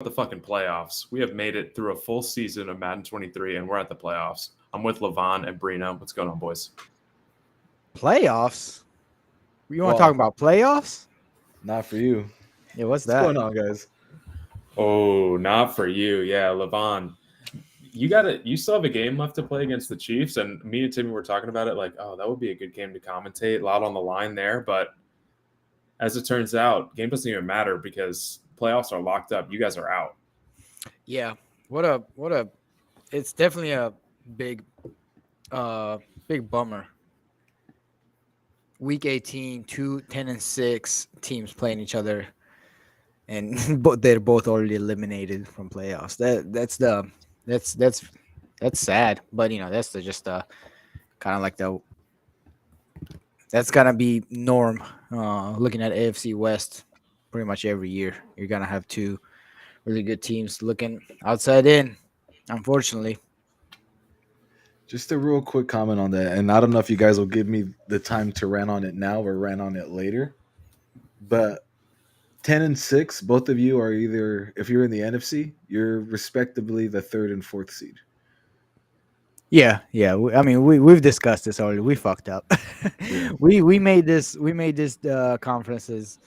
the fucking playoffs. We have made it through a full season of Madden 23, and we're at the playoffs. I'm with Levon and Brino. What's going on, boys? Playoffs? You want to talk Well, about playoffs? not for you. Yeah, what's What's that? going on, guys? Oh, not for you. Yeah, Levon. You still have a game left to play against the Chiefs, and me and Timmy were talking about it like, oh, that would be a good game to commentate. A lot on the line there, but as it turns out, game doesn't even matter because playoffs are locked up. You guys are out. Yeah, what a it's definitely a big big bummer. Week 18, 10-6 teams playing each other, and they're both already eliminated from playoffs. That's sad, but that's just kind of like that's gonna be norm. Looking at AFC West, pretty much every year, you're gonna have two really good teams looking outside in. Unfortunately, Just a real quick comment on that, and I don't know if you guys will give me the time to rant on it now or rant on it later. But 10-6, both of you are either, if you're in the NFC, you're respectively the third and fourth seed. yeah. I mean, we've discussed this already. We fucked up. Yeah. We made this conferences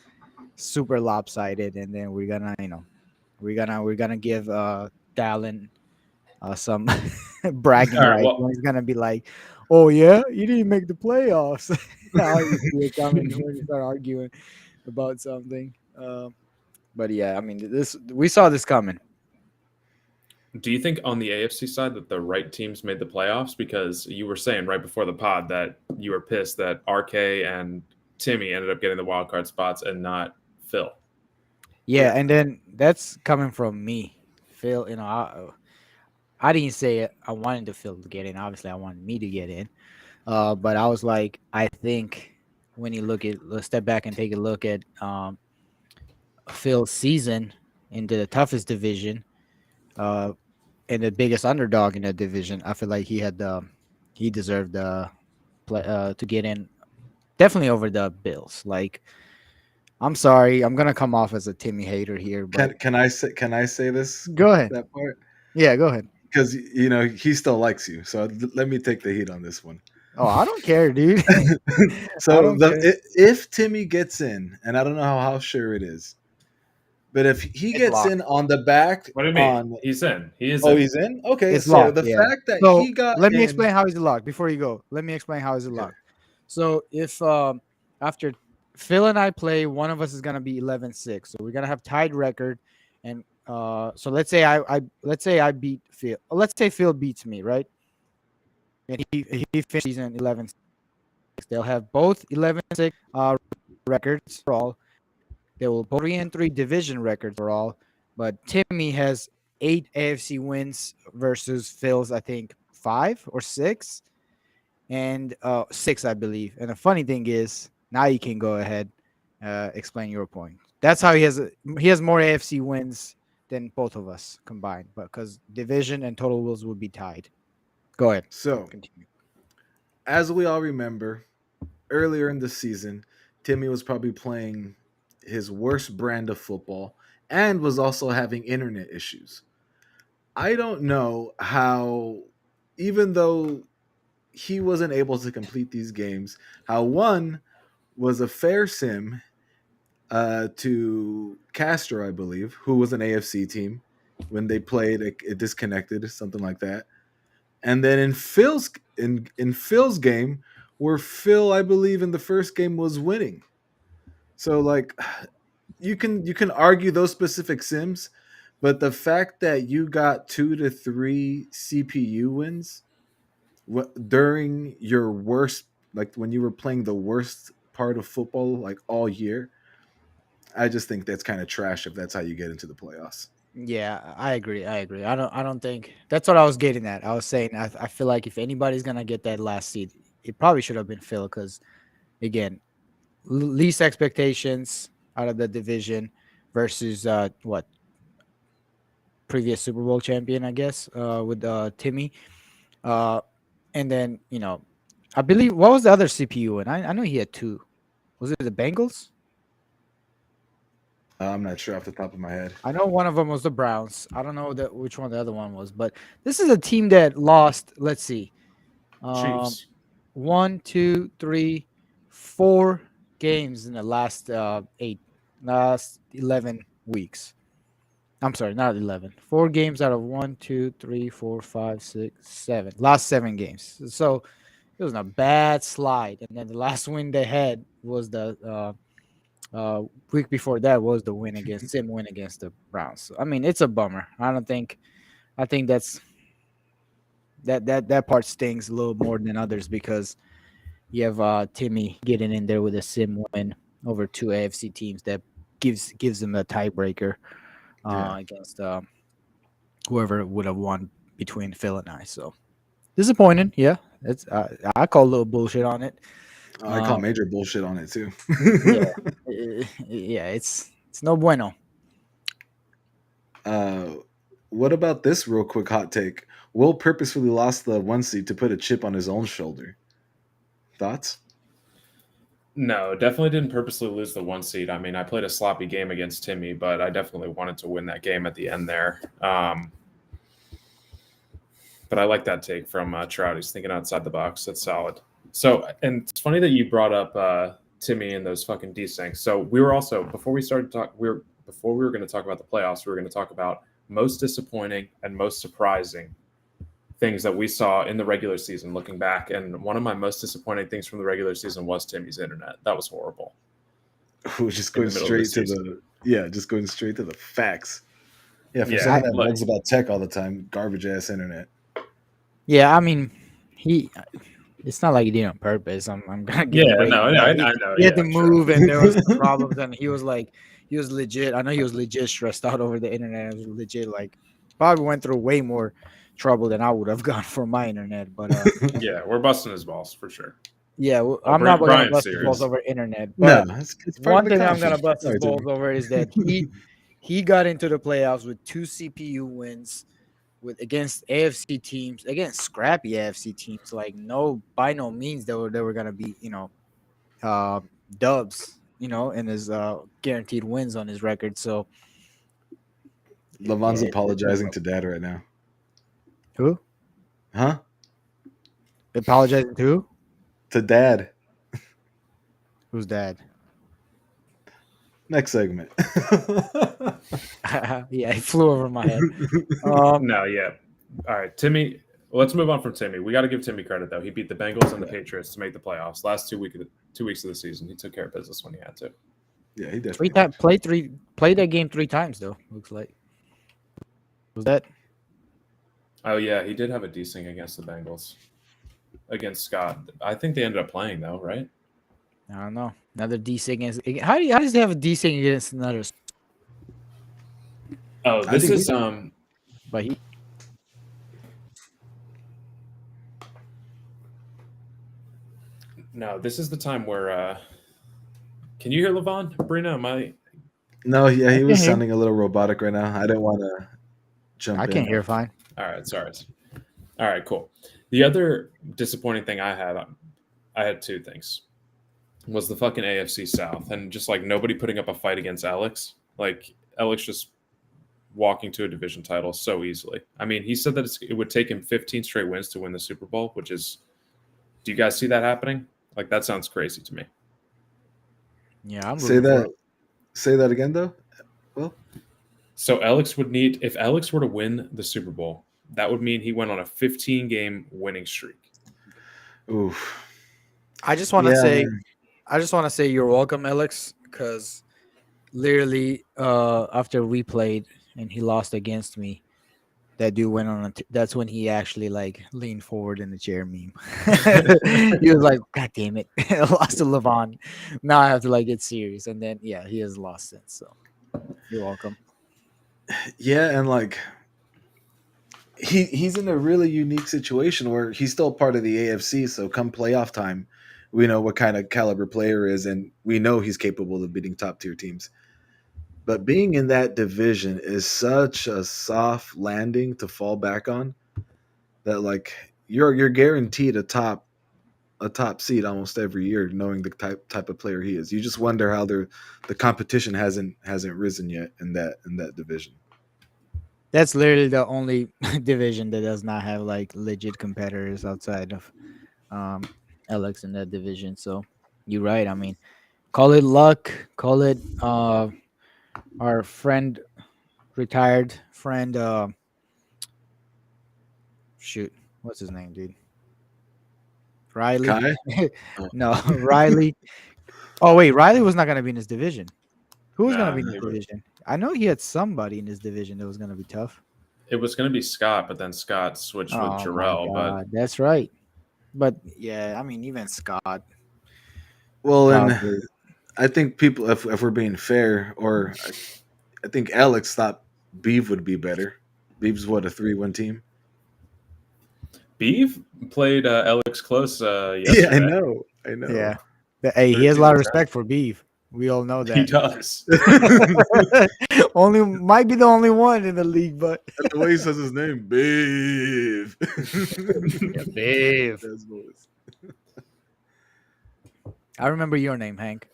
super lopsided, and then we're gonna give Dallin some bragging All right. rights Well, when he's gonna be like, "Oh yeah, you didn't make the playoffs." How you see it coming when you start arguing about something. But yeah, I mean, this we saw this coming. do you think on the AFC side that the right teams made the playoffs? Because you were saying right before the pod that you were pissed that RK and Timmy ended up getting the wild card spots and not Phil. Yeah, and then that's coming from me, Phil. I didn't say it. I wanted to Phil to get in. Obviously, I wanted me to get in. But I was like, I think when you let's step back and take a look at Phil's season into the toughest division, uh, and the biggest underdog in the division. I feel like he deserved to get in, definitely over the Bills. Like, I'm sorry, I'm gonna come off as a Timmy hater here, but Can I say this go ahead. that part? Yeah, go ahead. Because he still likes you, so let me take the heat on this one. Oh, I don't care, dude. I So don't care. if Timmy gets in, and I don't know how sure it is, but if he It's gets locked. in on the back What do you mean? on, He's in. He is oh, in. he's in. Okay, It's so locked. the Yeah. fact that So he got let me in, explain how he's locked before you go. Let me explain how he's okay, locked. So if after Phil and I play, one of us is gonna be 11-6. So we're gonna have tied record, and so let's say I beat Phil. Let's say Phil beats me, right? And he finishes season 11-6. They'll have both 11-6 records for all. They will both 3-3 division records for all. But Timmy has 8 AFC wins versus Phil's, I think, 5 or 6, and 6, I believe. And the funny thing is, now you can go ahead, explain your point. That's how he has more AFC wins than both of us combined, but because division and total wins would be tied. Go ahead, so continue. as we all remember, earlier in the season, Timmy was probably playing his worst brand of football and was also having internet issues. I don't know how, even though he wasn't able to complete these games, how one was a fair sim to Castro, I believe, who was an AFC team when they played, it disconnected, something like that. And then in Phil's game, where Phil, I believe, in the first game was winning. So like you can argue those specific sims, but the fact that you got 2 to 3 CPU wins during your worst, like when you were playing the worst part of football like all year, I just think that's kind of trash if that's how you get into the playoffs. Yeah, I agree. I agree. I don't think that's what I was getting at. I was saying I feel like if anybody's gonna get that last seed, it probably should have been Phil because again, least expectations out of the division versus what previous Super Bowl champion, I guess, with Timmy. Uh, and then I believe what was the other CPU, and I know he had two. Was it the Bengals? I'm not sure off the top of my head. I know one of them was the Browns. I don't know which one the other one was, but this is a team that lost. Let's see, Chiefs. 1, 2, 3, 4 games in the last 11 weeks. I'm sorry, not 11. 4 games out of 1, 2, 3, 4, 5, 6, 7. Last 7 games. So it was a bad slide. And then the last win they had was the week before that was the win against the Browns. So, I mean, it's a bummer. I think that part stings a little more than others because you have Timmy getting in there with a sim win over 2 AFC teams that gives them a tiebreaker against whoever would have won between Phil and I. So disappointing. Yeah, it's I call a little bullshit on it. I call major bullshit on it too. Yeah, it's no bueno. What about this real quick hot take? Will purposefully lost the 1 seed to put a chip on his own shoulder. Thoughts? No, definitely didn't purposely lose the 1 seed. I mean, I played a sloppy game against Timmy, but I definitely wanted to win that game at the end there. But I like that take from Trout. He's thinking outside the box. That's solid. So, and it's funny that you brought up Timmy and those fucking desyncs. So we were also before we started to talk. Before we were going to talk about the playoffs. We were going to talk about most disappointing and most surprising things that we saw in the regular season looking back. And one of my most disappointing things from the regular season was Timmy's internet. That was horrible. Just going straight to the facts. Yeah, for someone that blogs about tech all the time, garbage ass internet. Yeah, I mean, it's not like he did it on purpose. I'm gonna give him a break. I know. He had to move, and there was problems, and he was legit. I know he was legit stressed out over the internet. It was legit, like, probably went through way more trouble than I would have gone for my internet. But yeah, we're busting his balls for sure. Yeah, I'm not going to bust his balls over internet. But no, it's one thing I'm going to bust his balls over is that he got into the playoffs with 2 CPU wins against AFC teams, against scrappy AFC teams. Like by no means they were going to be dubs, and his guaranteed wins on his record. So Levon's apologizing to Dad right now. Who? Huh? Apologizing to who? To Dad. Who's Dad? Next segment. Yeah, he flew over my head. No, yeah. All right, Timmy. Let's move on from Timmy. We got to give Timmy credit though. He beat the Bengals and the Patriots to make the playoffs. Last 2 weeks of the season, he took care of business when he had to. Yeah, he definitely played that game 3 times though. Looks like. Was that? Oh yeah, he did have a desync against the Bengals. Against Scott. I think they ended up playing though, right? I don't know. Another desync against. How does he have a desync against another? Oh, this is But he. No, this is the time where. Can you hear Levon? Brina, am I? No, yeah, he was sounding a little robotic right now. I didn't want to jump in. I can't hear fine. All right, sorry. All right, cool. The other disappointing thing I had 2 things. Was the fucking AFC South and just like nobody putting up a fight against Alex. Like Alex just walking to a division title so easily. I mean, he said that it would take him 15 straight wins to win the Super Bowl, which is, do you guys see that happening? Like that sounds crazy to me. Yeah, I'm say that again though. Well, so Alex would need, if Alex were to win the Super Bowl, that would mean he went on a 15-game winning streak. Oof. I just want to say you're welcome, Alex, because literally after we played and he lost against me, that dude went on. That's when he actually like leaned forward in the chair meme. He was like, "God damn it, I lost to Levon. Now I have to like get serious." And then yeah, he has lost since. So you're welcome. Yeah, and like he's in a really unique situation where he's still part of the AFC. So come playoff time, we know what kind of caliber player is, and we know he's capable of beating top tier teams. But being in that division is such a soft landing to fall back on that like you're guaranteed a top a top seed almost every year, knowing the type of player he is. You just wonder how the competition hasn't risen yet in that division. That's literally the only division that does not have like legit competitors outside of um Alex in that division. So you're right. I mean, call it luck, call it our friend, retired friend, shoot, what's his name, dude? Riley? Kai, oh, No, Riley. Oh wait, Riley was not gonna be in his division. Who was gonna Nah, be in his division? I know he had somebody in his division that was gonna be tough. it was going to be Scott, but then Scott switched with Oh my Jarrell. But god, that's right. But yeah, I mean, even Scott well, and probably. I think people, if we're being fair, I think Alex thought Beeve would be better. Beeve's what, a 3-1 team? Beeve played Alex close Yeah, I yesterday. know, I know. Yeah. Hey, he has a 13 lot of to respect for beef. We all know He that. does. 10. Only might be the only one in the league, but And the way he says his name, Beeve. yeah, beef. That's voice. I remember your name, Hank.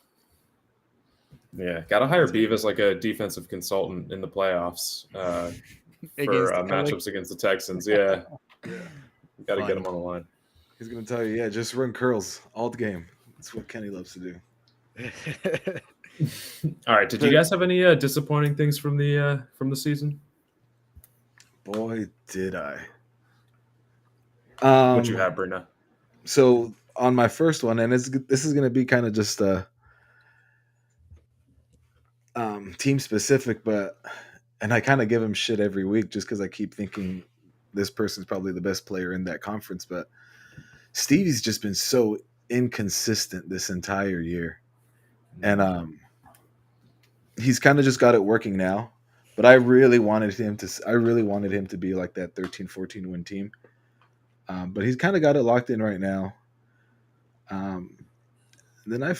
Yeah, got to hire Beeve as like a defensive consultant in the playoffs for Against Alex. matchups against the Texans. Yeah, Yeah, got to get Funny. him on the line. he's gonna tell you, yeah, just run curls all the game. That's what Kenny loves to do. All right, did you guys have any disappointing things from the season? Boy, did I. What you have, Brina? So on my first one, and this is gonna be kind of just team specific, but and I kind of give him shit every week just because I keep thinking this person's probably the best player in that conference. But Stevie's just been so inconsistent this entire year, and he's kind of just got it working now. But I really wanted him to be like that 13-14 win team. But he's kind of got it locked in right now. Then I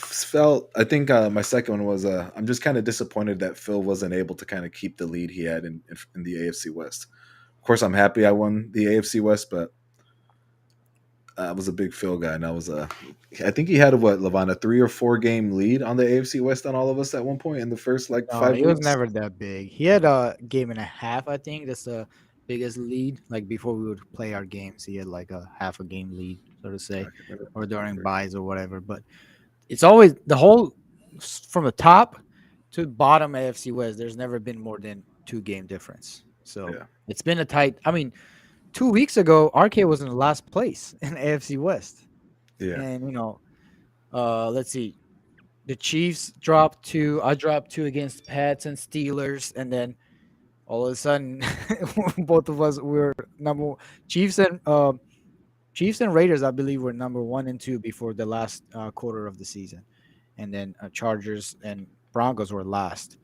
think my second one was I'm just kind of disappointed that Phil wasn't able to kind of keep the lead he had in the AFC West. Of course, I'm happy I won the AFC West, but I was a big Phil guy, and I think he had a 3 or 4 game lead on the AFC West on all of us at one point in the first like No, 5 he was weeks. never that big. He had a game and a half, I think. That's the biggest lead. Like before we would play our games, he had like a half a game lead, so to say, or during buys or whatever. But it's always the whole from the top to bottom AFC West. There's never been more than 2 game difference. So Yeah. it's been a tight. I mean, 2 weeks ago, RK was in the last place in AFC West, Yeah. and let's see, the Chiefs dropped 2. I dropped 2 against Pats and Steelers, and then all of a sudden, both of us were number Chiefs and Raiders. I believe were number 1 and 2 before the last quarter of the season, and then Chargers and Broncos were last,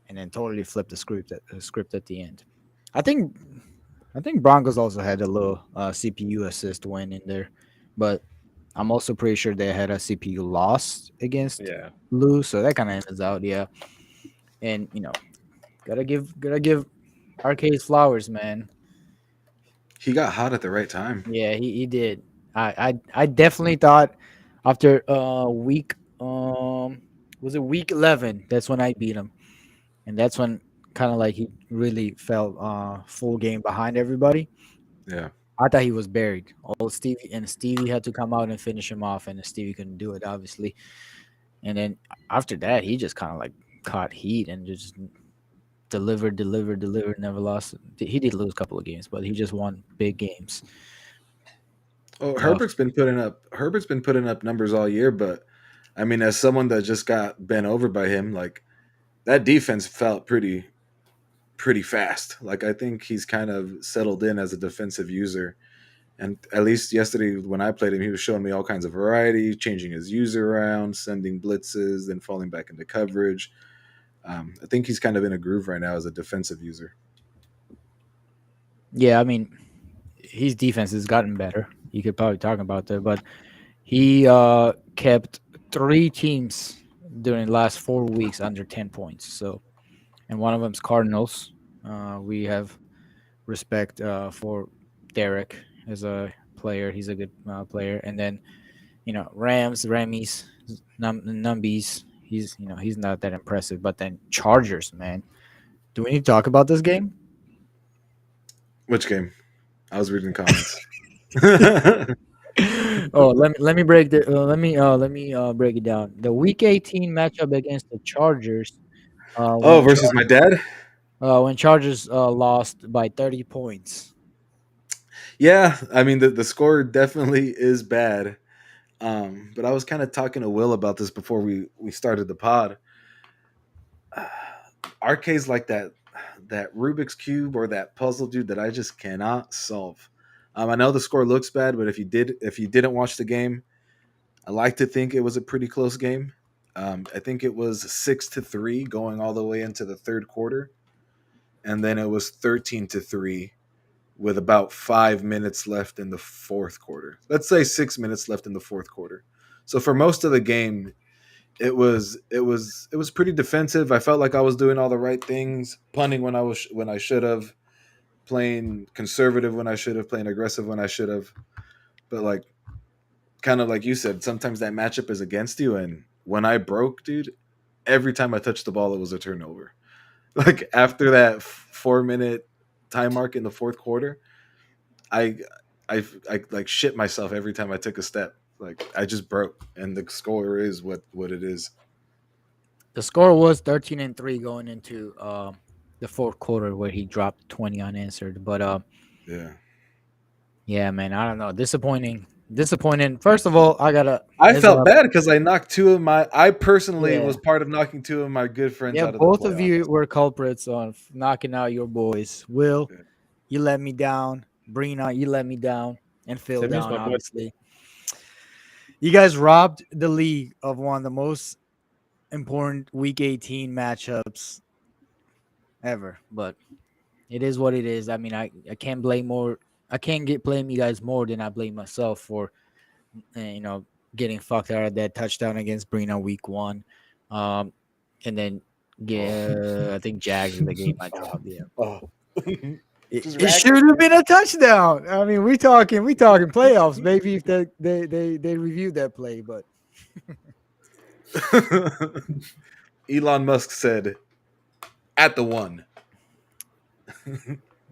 and then totally flipped the script at the end. I think Broncos also had a little CPU assist win in there, but I'm also pretty sure they had a CPU loss against Yeah, Lou, so that kind of ends out, yeah. And gotta give Arcade flowers, man. He got hot at the right time. Yeah, he did. I definitely thought after week was it week 11? That's when I beat him, and that's when kind of like he really felt full game behind everybody. Yeah. I thought he was buried. Stevie had to come out and finish him off, and Stevie couldn't do it, obviously. And then after that, he just kind of like caught heat and just delivered, never lost. He did lose a couple of games, but he just won big games. Oh, Tough. Herbert's been putting up numbers all year, but I mean, as someone that just got bent over by him, like that defense felt pretty fast. Like I think he's kind of settled in as a defensive user. And at least yesterday when I played him, he was showing me all kinds of variety, changing his user around, sending blitzes, then falling back into coverage. I think he's kind of in a groove right now as a defensive user. Yeah, I mean, his defense has gotten better. You could probably talk about that, but he kept 3 teams during the last 4 weeks under 10 points. So, and one of them's Cardinals. We have respect for Derek as a player. He's a good player. And then Remy's, Numbies. He's not that impressive. But then Chargers, man. Do we need to talk about this game? Which game? I was reading comments. Oh, let me break the let me break it down. The Week 18 matchup against the Chargers. Oh, versus my dad. When Chargers lost by 30 points. Yeah, I mean the score definitely is bad. But I was kind of talking to Will about this before we started the pod. RK's like that Rubik's cube or that puzzle, dude, that I just cannot solve. I know the score looks bad, but if you didn't watch the game, I like to think it was a pretty close game. I think it was 6-3 going all the way into the third quarter, and then it was 13-3 with about 5 minutes left in the fourth quarter. Let's say 6 minutes left in the fourth quarter. So for most of the game, it was pretty defensive. I felt like I was doing all the right things, punting when I should have, playing conservative when I should have, playing aggressive when I should have. But like kind of like you said, sometimes that matchup is against you. And when I broke, dude, every time I touched the ball, it was a turnover. Like after that 4 minute time mark in the fourth quarter, I I like shit myself every time I took a step. Like I just broke, and the score is what it is. The score was 13-3 going into the fourth quarter where he dropped 20 unanswered. But Yeah. yeah, man, I don't know. Disappointing. First of all, I gotta I heads felt up. bad because I knocked two of my. I personally Yeah, was part of knocking two of my good friends yeah. out of the Both of playoffs. you were culprits on knocking out your boys. Will, Yeah. you let me down. Brina, you let me down, and Phil Timmy's down. my boy. Obviously, you guys robbed the league of one of the most important Week 18 matchups ever. But it is what it is. I mean, I can't blame more. I can't blame you guys more than I blame myself for you know getting fucked out of that touchdown against Brina week 1, and then I think Jags is the game I dropped. Yeah, Oh. Just it racking should have been a touchdown. I mean, we talking playoffs, baby. If they reviewed that play, but it. Elon Musk said at the one.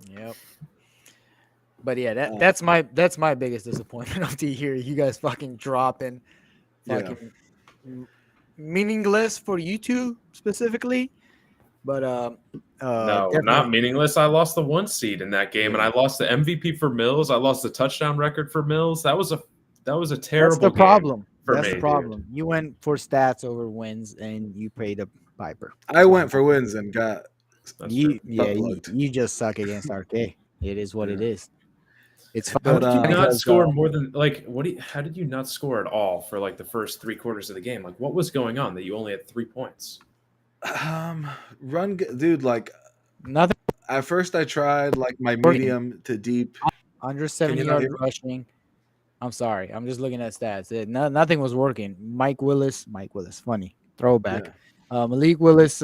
yep. But yeah, Uh, that's my biggest disappointment of the year. You guys fucking dropping, yeah. fucking meaningless for you two specifically. But No, not definitely, meaningless. I lost the 1 seed in that game, and Yeah. I lost the MVP for Mills. I lost the touchdown record for Mills. That was a that's the terrible game problem. for That's the me, dude. problem. You went for stats over wins, and you paid a piper. I That's what I'm went for wins and got That's true. Yeah, butt plugged. you just suck against RK. It is what it Yeah. is. It's How But fine did you not because score more than like what? How did you not score at all for like the first 3 quarters of the game? Like, what was going on that you only had 3 points? um dude, like nothing at first I tried like my working. medium to deep. Under Can you 70 not yards hear me? rushing. I'm sorry. I'm just looking at stats. Nothing was working. Mike Willis, funny throwback. Yeah. Malik Willis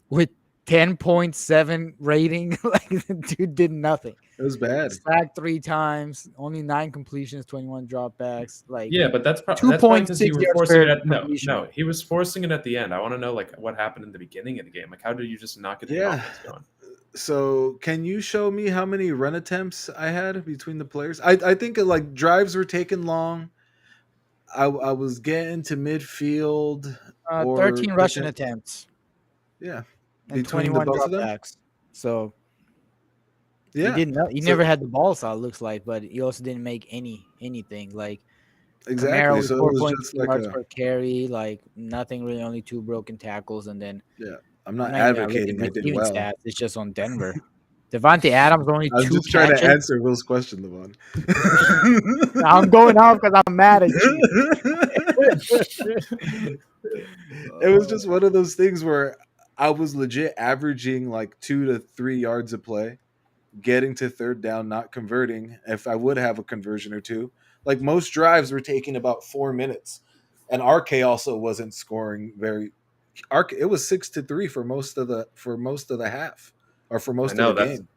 with 10.7 rating. Like the dude did nothing. It was bad. Sacked 3 times, only 9 completions, 21 dropbacks, like Yeah, but that's probably because you 2.6 were yards forcing it per at completion. no, he was forcing it at the end. I want to know like what happened in the beginning of the game. Like, how did you just not get the Yeah. offense going? So can you show me how many run attempts I had between the players? I think like drives were taking long. I was getting to midfield or 13 rushing attempts yeah, and between the 21 both of them. dropbacks. So he Yeah. didn't. He So never had the ball, so it looks like, but he also didn't make anything. Like Camaro exactly. with So it was 4.2 just like yards a per carry, like nothing really, only 2 broken tackles, and then yeah. I'm I'm not not even gonna look at advocating the I did receiving well. stats. It's just on Denver. Devontae Adams only I'm two just trying to catches. answer Will's question, Levon. I'm going off because I'm mad at you. It was just one of those things where I was legit averaging like 2 to 3 yards a play, getting to third down, not converting. If I would have a conversion or two, like most drives were taking about 4 minutes, and RK also wasn't scoring very. RK, it was 6-3 for most of the half or for I most of know the that's game.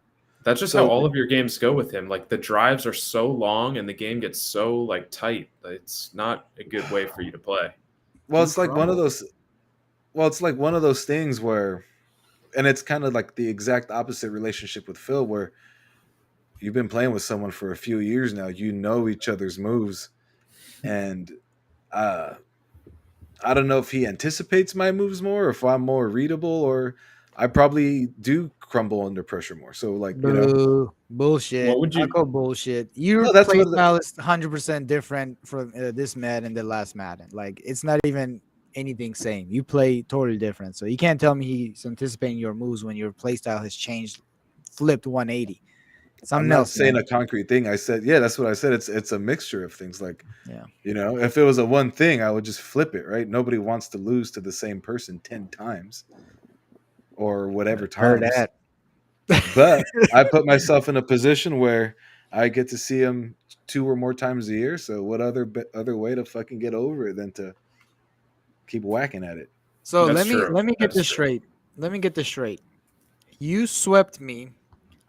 That's just how all of your games go with him. Like the drives are so long and the game gets so like tight. It's not a good way for you to play. Well, He it's like one of crumbled. those. Well, it's like one of those things where, and it's kind of like the exact opposite relationship with Phil, where you've been playing with someone for a few years now. You know each other's moves, and uh, I don't know if he anticipates my moves more, or if I'm more readable, or I probably do crumble under pressure more. So, like, you know, Boo. Bullshit. What would I you call bullshit. Your no, that's play what. style is 100% different from this Madden than the last Madden. Like, it's not even anything same. You play totally different. So you can't tell me he's anticipating your moves when your play style has changed, flipped 180. I'm Something not else, saying man. a concrete thing. I said, yeah, that's what I said. It's a mixture of things. Like, Yeah. you know, if it was a one thing, I would just flip it, right? Nobody wants to lose to the same person 10 times or whatever Heard times. that. But I put myself in a position where I get to see him 2 or more times a year. So what other way to fucking get over it than to keep whacking at it? So That's let me true. let me That get is this true. straight. Let me get this straight. You swept me.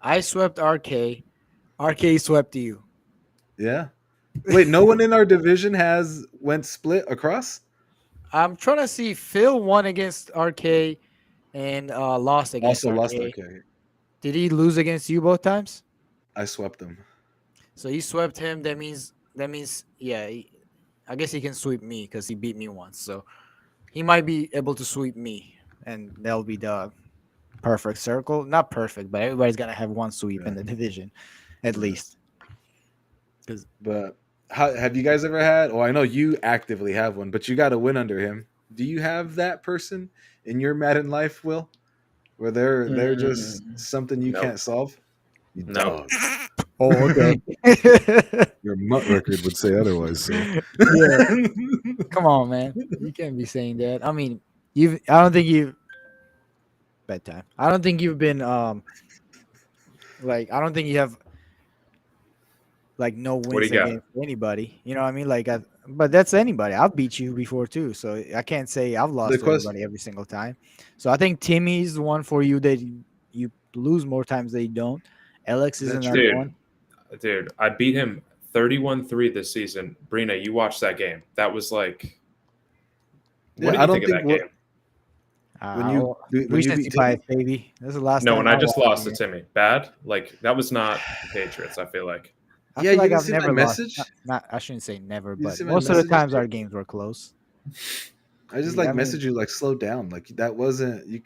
I swept RK. RK swept you. Yeah. Wait, no one in our division has went split across? I'm trying to see. Phil won against RK and lost against Also lost. RK. Okay. Did he lose against you both times? I swept them. So you swept him. That means yeah. I guess he can sweep me because he beat me once. So he might be able to sweep me, and that'll be the perfect circle. Not perfect, but everybody's gonna have one sweep in Yeah. the division, at Yeah. least. Because But how have you guys ever had? Well, I know you actively have one, but you got to win under him. Do you have that person in your Madden life, Will, where they're just something you Nope. can't solve? You Nope. dog. oh, okay. Your mutt record would say otherwise. So Yeah, come on, man. You can't be saying that. I mean, you've. I don't think you've bedtime. I don't think you've been like. I don't think you have like no What do wins you got? against anybody. You know what I mean? Like, but that's anybody. I've beat you before too, so I can't say I've the lost to question, everybody every single time. So I think Timmy's the one for you that you lose more times than you don't. Alex is that another true? Dude, one. dude, I beat him 31-3 this season. Brina, you watched that game. That was like, what Yeah, did I you think don't of think that game? when you beat Recency Timmy. bias, baby. This is the last No, time and I I just watched lost the to game. Timmy. Bad? Like, that was not the Patriots, I feel like. I Yeah, feel you like didn't I've see my never lost. message. Not I shouldn't say never, You didn't but see my most of the message times our yesterday. games were close. I just Yeah, like I mean, messaged you like slow down. Like that wasn't you.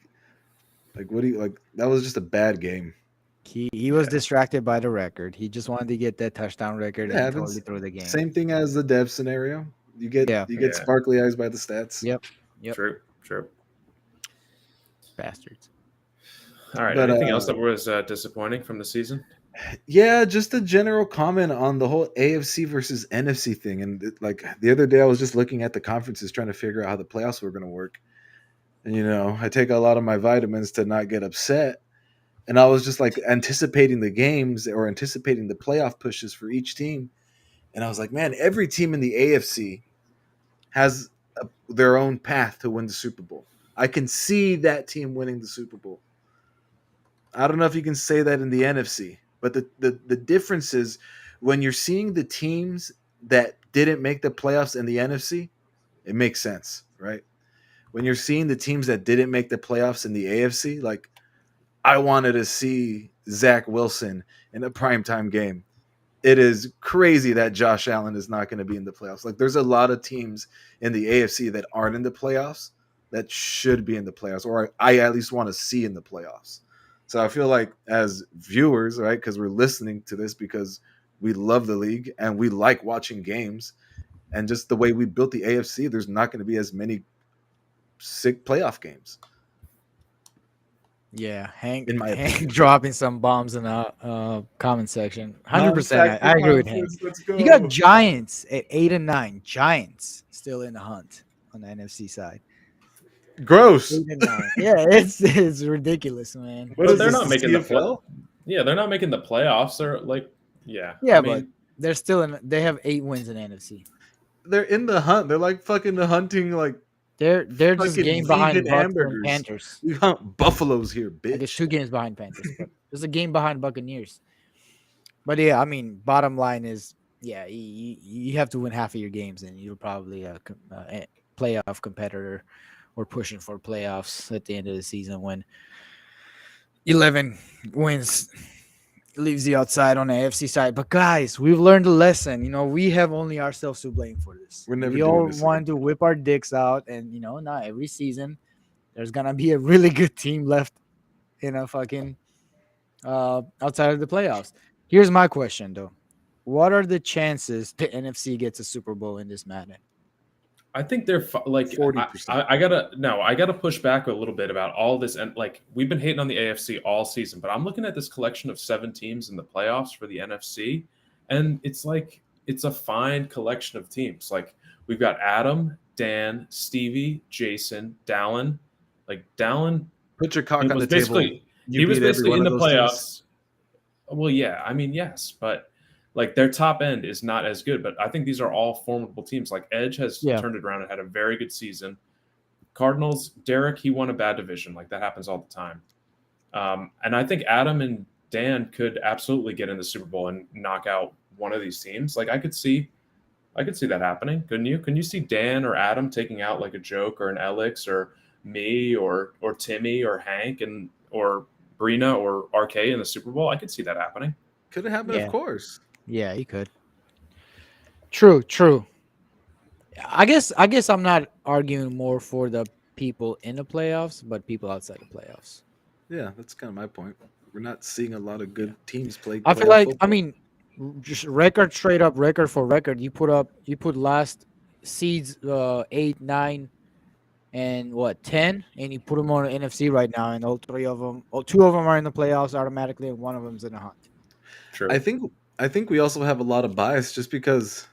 Like what do you like? That was just a bad game. he was Yeah. distracted by the record. He just wanted to get that touchdown record, It and he totally happens. threw the game. Same thing as the dev scenario. You get Yeah. you get Yeah. sparkly eyes by the stats. Yep. Yep. True. True. Bastards. All right. But Anything else that was disappointing from the season? yeah, just a general comment on the whole AFC versus NFC thing. And like the other day, I was just looking at the conferences trying to figure out how the playoffs were going to work. And you know, I take a lot of my vitamins to not get upset. And I was just like anticipating the games or anticipating the playoff pushes for each team. And I was like, man, every team in the AFC has their own path to win the Super Bowl. I can see that team winning the Super Bowl. I don't know if you can say that in the NFC, but the difference is when you're seeing the teams that didn't make the playoffs in the NFC, it makes sense, right? When you're seeing the teams that didn't make the playoffs in the AFC, like I wanted to see Zach Wilson in a primetime game. It is crazy that Josh Allen is not going to be in the playoffs. Like there's a lot of teams in the AFC that aren't in the playoffs that should be in the playoffs, or I at least want to see in the playoffs. So I feel like as viewers, right, because we're listening to this because we love the league and we like watching games, and just the way we built the AFC, there's not going to be as many sick playoff games, Yeah, in my Hank opinion. dropping some bombs in the comment section. 100%. I, Non-factor I agree with Hank. conference. Let's You got go. Giants at 8 and 9. Giants still in the hunt on the NFC side. Gross. 8 and 9. Yeah, it's ridiculous, man. What But is they're this? not The making the play. CFL? Yeah, they're not making the playoffs. They're like, yeah. Yeah, I but mean, they're still in. They have 8 wins in NFC. They're in the hunt. They're like fucking hunting like They're just Fucking game behind vegan Bucks and hamburgers. Panthers. We hunt buffaloes here, I guess bitch. 2 games behind Panthers, but there's a game behind Buccaneers. But yeah, I mean, bottom line is, yeah, you have to win half of your games, and you're probably a playoff competitor or pushing for playoffs at the end of the season when 11 wins leaves you outside on the AFC side. But guys, we've learned a lesson. We have only ourselves to blame for this. We're never We doing all this want to whip our dicks out, and not every season there's gonna be a really good team left in a fucking outside of the playoffs. Here's my question though: what are the chances the NFC gets a Super Bowl in this Madden? I think they're like 40%. I gotta push back a little bit about all this, and like we've been hating on the AFC all season, but I'm looking at this collection of 7 teams in the playoffs for the NFC, and it's like it's a fine collection of teams. Like we've got Adam, Dan, Stevie, Jason, Dallin. Like Dallin Put your cock he on was the table. basically You he was beat every basically one in of the those teams. playoffs. Well, yeah, I mean, yes, but like their top end is not as good. But I think these are all formidable teams. Like Edge has Yeah. turned it around and had a very good season. Cardinals, Derek, he won a bad division. Like that happens all the time. And I think Adam and Dan could absolutely get in the Super Bowl and knock out one of these teams. Like I could see that happening. Couldn't you? Can you see Dan or Adam taking out like a Joke or an Elix or me or Timmy or Hank or Brina or RK in the Super Bowl? I could see that happening. Could it happen? Yeah. Of course. Yeah, you could. True. I guess I'm not arguing more for the people in the playoffs, but people outside the playoffs. Yeah, that's kind of my point. We're not seeing a lot of good teams play. I feel playoff like, football. I mean, just record straight up, record for record. You put last seeds 8, 9, and 10, and you put them on the NFC right now, and all 3 of them, 2 of them are in the playoffs automatically, and one of them's in the hunt. True. I think we also have a lot of bias just because,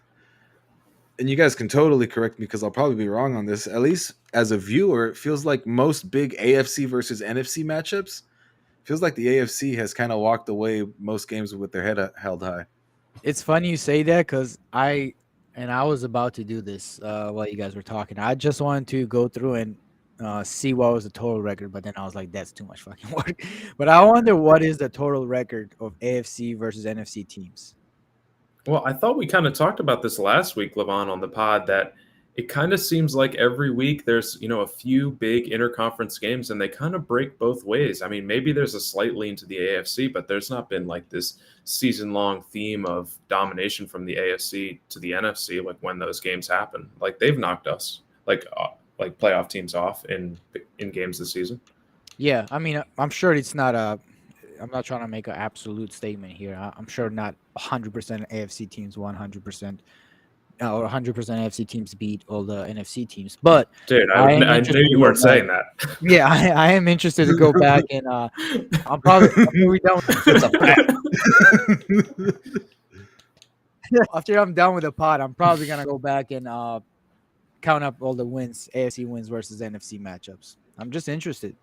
and you guys can totally correct me because I'll probably be wrong on this. At least as a viewer, it feels like most big AFC versus NFC matchups feels like the AFC has kind of walked away most games with their head held high. It's funny you say that because I was about to do this while you guys were talking. I just wanted to go through and see what was the total record, but then I was like, that's too much fucking work. But I wonder what is the total record of AFC versus NFC teams. Well, I thought we kind of talked about this last week, Levon, on the pod, that it kind of seems like every week there's, a few big interconference games and they kind of break both ways. I mean, maybe there's a slight lean to the AFC, but there's not been like this season-long theme of domination from the AFC to the NFC, like when those games happen. Like they've knocked us, like playoff teams off in games this season. Yeah, I mean, I'm sure it's not I'm not trying to make an absolute statement here. I'm sure not 100% AFC teams 100% or 100% AFC teams beat all the NFC teams. But dude, I knew you weren't saying that. Yeah, I am interested to go back and I'm probably done after I'm done with the pod. I'm probably gonna go back and count up all the wins, AFC wins versus NFC matchups. I'm just interested.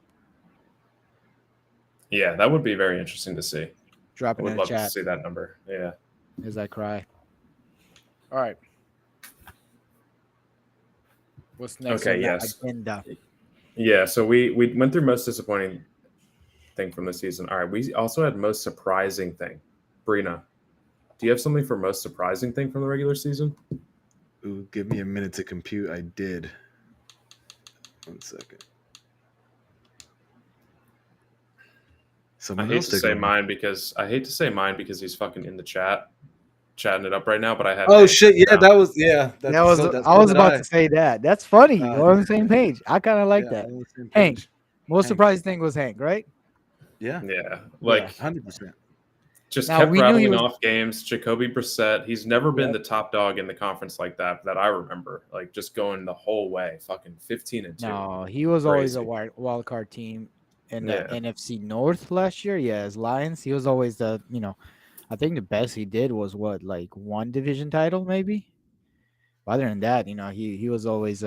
Yeah, that would be very interesting to see. Drop it I would in the love to chat see that number. Yeah. as I cry. All right. What's next? Okay, on the yes. agenda? Yeah, so we went through most disappointing thing from the season. All right, we also had most surprising thing. Brina, do you have something for most surprising thing from the regular season? Ooh, give me a minute to compute. I did. 1 second. I hate to say mine because he's fucking in the chat, chatting it up right now. But I had. Oh shit! Yeah, that was I was about to say that. That's funny. We're on the same page. I kind of like that. Hank. Most surprising thing was Hank, right? Yeah. Yeah. Like 100%. Just kept rattling off games. Jacoby Brissett. He's never been the top dog in the conference like that I remember. Like just going the whole way, fucking 15-2. No, he was always a wild card team in the NFC North last year. Yeah, as Lions, he was always the I think the best he did was like 1 division title maybe. But other than that, he was always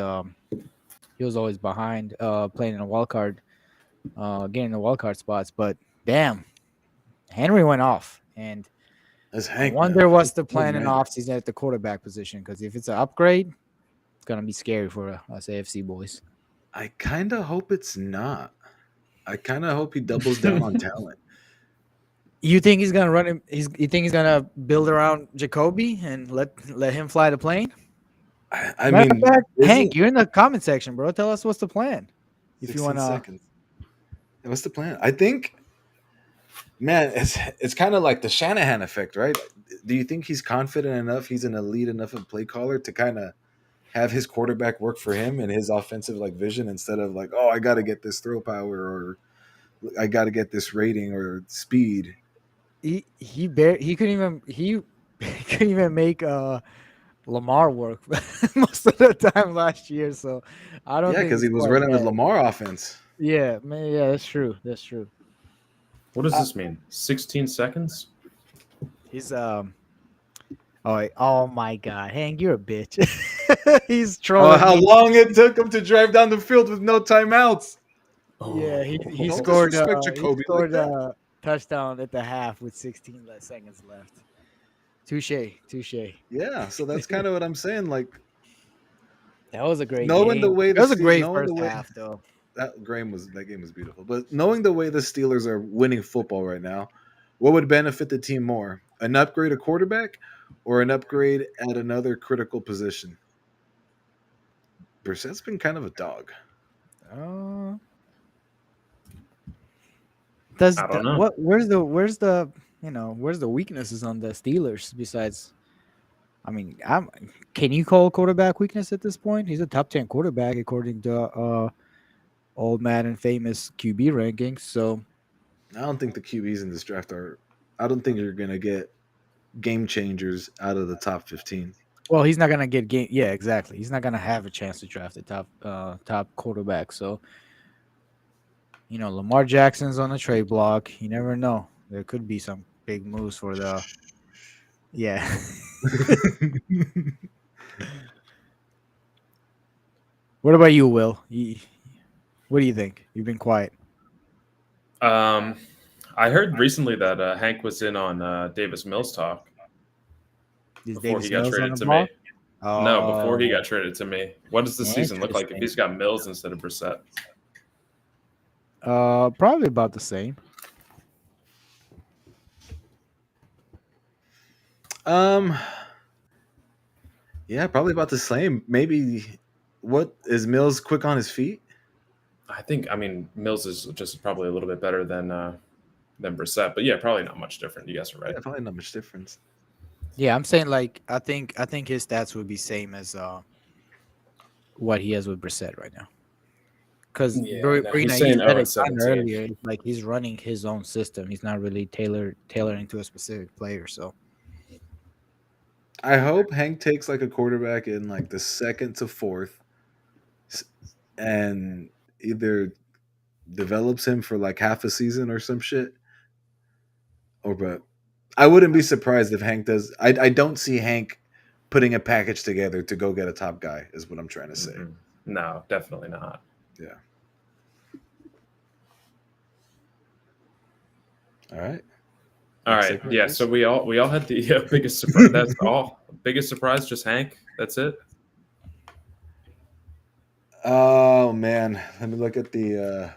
behind playing in a wild card, getting the wild card spots. But damn, Henry went off, and I wonder what's the plan in offseason at the quarterback position. Because if it's an upgrade, It's gonna be scary for us AFC boys. I kind of hope it's not. I kind of hope he doubles down on talent. You think he's gonna run him? You think he's gonna build around Jacoby and let him fly the plane? I Matter of mean, fact, isn't Hank, you're in the comment section, bro. Tell us what's the plan. If you 16 wanna, seconds? What's the plan? I think, man, it's kind of like the Shanahan effect, right? Do you think he's confident enough? He's an elite enough of play caller to kind of have his quarterback work for him and his offensive like vision instead of like, oh, I got to get this throw power or I got to get this rating or speed. he couldn't even he couldn't even make Lamar work most of the time last year. So I don't Yeah, think because it's he was quite running with that. Lamar offense. Yeah, man. Yeah, that's true. That's true. What does Uh, this mean? 16 seconds? He's oh my God, Hank, you're a bitch. He's Oh, trolling how me. long it took him to drive down the field with no timeouts. Yeah, he Don't scored disrespect Jacoby like that. a touchdown at the half with 16 seconds left. Touche, touche. Yeah, so that's kind of what I'm saying. Like That was a great knowing the game. way It the was a Steel, great knowing the first way half, though. that game was beautiful. But knowing the way the Steelers are winning football right now, what would benefit the team more? An upgrade at quarterback or an upgrade at another critical position? Brissett's been kind of a dog. Uh, does I don't know. where's the where's the weaknesses on the Steelers besides? I mean, can you call quarterback weakness at this point? He's a top 10 quarterback according to old Madden famous QB rankings. So I don't think the QBs in this draft are. I don't think you're gonna get game changers out of the top 15. well, he's not gonna get game. Yeah, exactly. He's not gonna have a chance to draft the top quarterback. So Lamar Jackson's on the trade block. You never know. There could be some big moves for the yeah. What about you, Will? What do you think? You've been quiet. Um, I heard recently that Hank was in on Davis Mills talk Is before Davis he got Mills on traded the to me. block? No, before he Oh, got traded to me. What does the season look like if interesting. he's got Mills instead of Brissett? Probably about the same. um, yeah, probably about the same. Maybe what is Mills quick on his feet? I mean, Mills is just probably a little bit better than Brissett, but yeah, probably not much different. You guys are right. Yeah, probably not much difference. Yeah, I'm saying like I think his stats would be same as what he has with Brissett right now. Because Yeah, no, Brina, he's you saying said 0 it and kind of 17. earlier. It's like he's running his own system. He's not really tailoring to a specific player. So I hope Hank takes like a quarterback in like the second to fourth and either develops him for like half a season or some shit. Or but I wouldn't be surprised if Hank does. I don't see Hank putting a package together to go get a top guy. Is what I'm trying to say. Mhm. No, definitely not. Yeah. All right. All Next right, segment, yeah. please. So we all had the biggest surprise. That's all. Biggest surprise, just Hank. That's it. Oh man, let me look at the.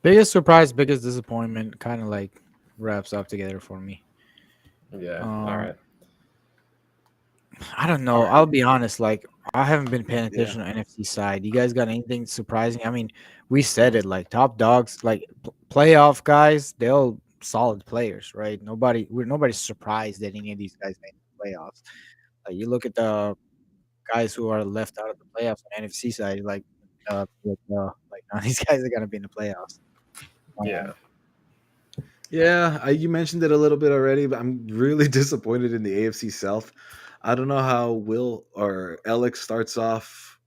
biggest surprise, biggest disappointment, kind of like wraps up together for me. Yeah. All Um, right. I don't know. All right. I'll be honest. Like I haven't been paying Yeah. attention to NFC side. You guys got anything surprising? I mean, we said it. Like top dogs, like playoff guys, they're all solid players, right? Nobody's surprised that any of these guys made the playoffs. Like you look at the guys who are left out of the playoffs on NFC side, like none of these guys are gonna be in the playoffs. Yeah. Yeah, you mentioned it a little bit already, but I'm really disappointed in the AFC South. I don't know how Will or Alex starts off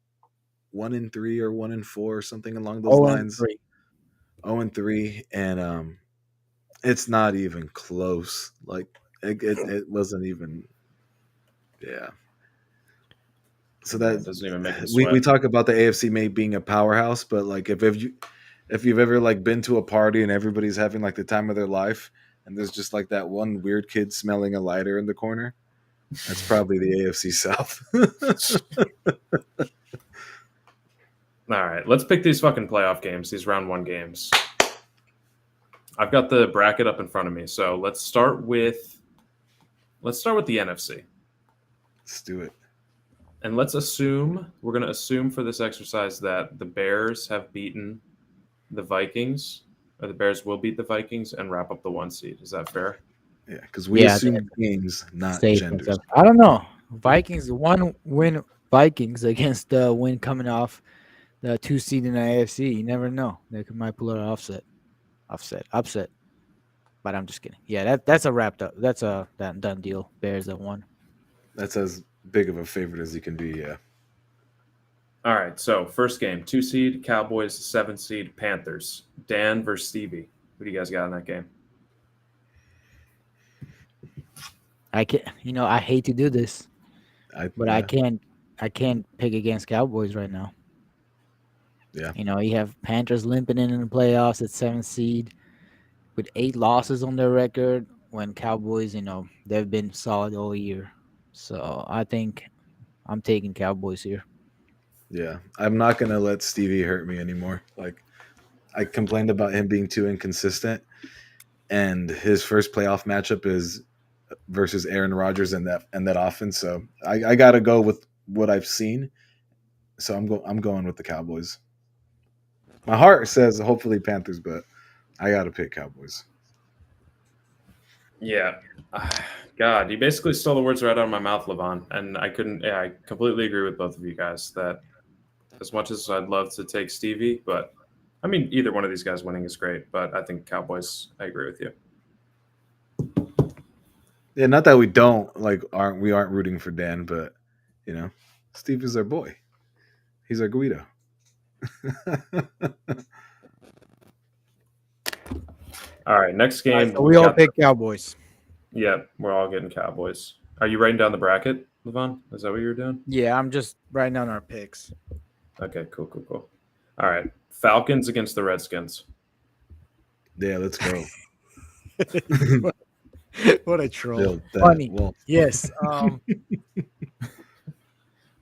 1-3 or 1-4 or something along those 0-3. lines. 0-3, and it's not even close. Like it wasn't even. Yeah. So Yeah, it that doesn't even make it we sweat. talk about the AFC may being a powerhouse, but like if you've ever like been to a party and everybody's having like the time of their life, and there's just like that one weird kid smelling a lighter in the corner, That's probably the AFC South. All right, let's pick these fucking playoff games, these round one games. I've got the bracket up in front of me, so let's start with the NFC. Let's do it. And we're going to assume for this exercise that the Bears have beaten the Vikings, or the Bears will beat the Vikings and wrap up the 1 seed. Is that fair? Yeah, because we Yeah, assume games, not safe and genders. stuff. I don't know. Vikings one win. Vikings against the win coming off the 2 seed in the AFC. You never know. They might pull it upset. But I'm just kidding. Yeah, that's a wrapped up. That's a done deal. Bears at 1. That's as big of a favorite as you can be. Yeah. All right, so first game, 2 seed, Cowboys, 7 seed, Panthers. Dan versus Stevie. Who do you guys got in that game? I can I hate to do this, but I can't pick against Cowboys right now. Yeah. You have Panthers limping in the playoffs at 7 seed with 8 losses on their record, when Cowboys, they've been solid all year. So I think I'm taking Cowboys here. Yeah. I'm not gonna let Stevie hurt me anymore. Like, I complained about him being too inconsistent, and his first playoff matchup is versus Aaron Rodgers and that offense. So I gotta go with what I've seen. So I'm going with the Cowboys. My heart says hopefully Panthers, but I gotta pick Cowboys. Yeah. God, you basically stole the words right out of my mouth, Levon. And I completely agree with both of you guys that as much as I'd love to take Stevie, but I mean, either one of these guys winning is great, but I think Cowboys, I agree with you. Yeah, not that we aren't rooting for Dan, but Steve is our boy. He's our Guido. All right, next game. So we all pick Cowboys. Yeah, we're all getting Cowboys. Are you writing down the bracket, Levon? Is that what you're doing? Yeah, I'm just writing down our picks. Okay, cool. All right, Falcons against the Redskins. Yeah, let's go. What a troll. Funny. Yes.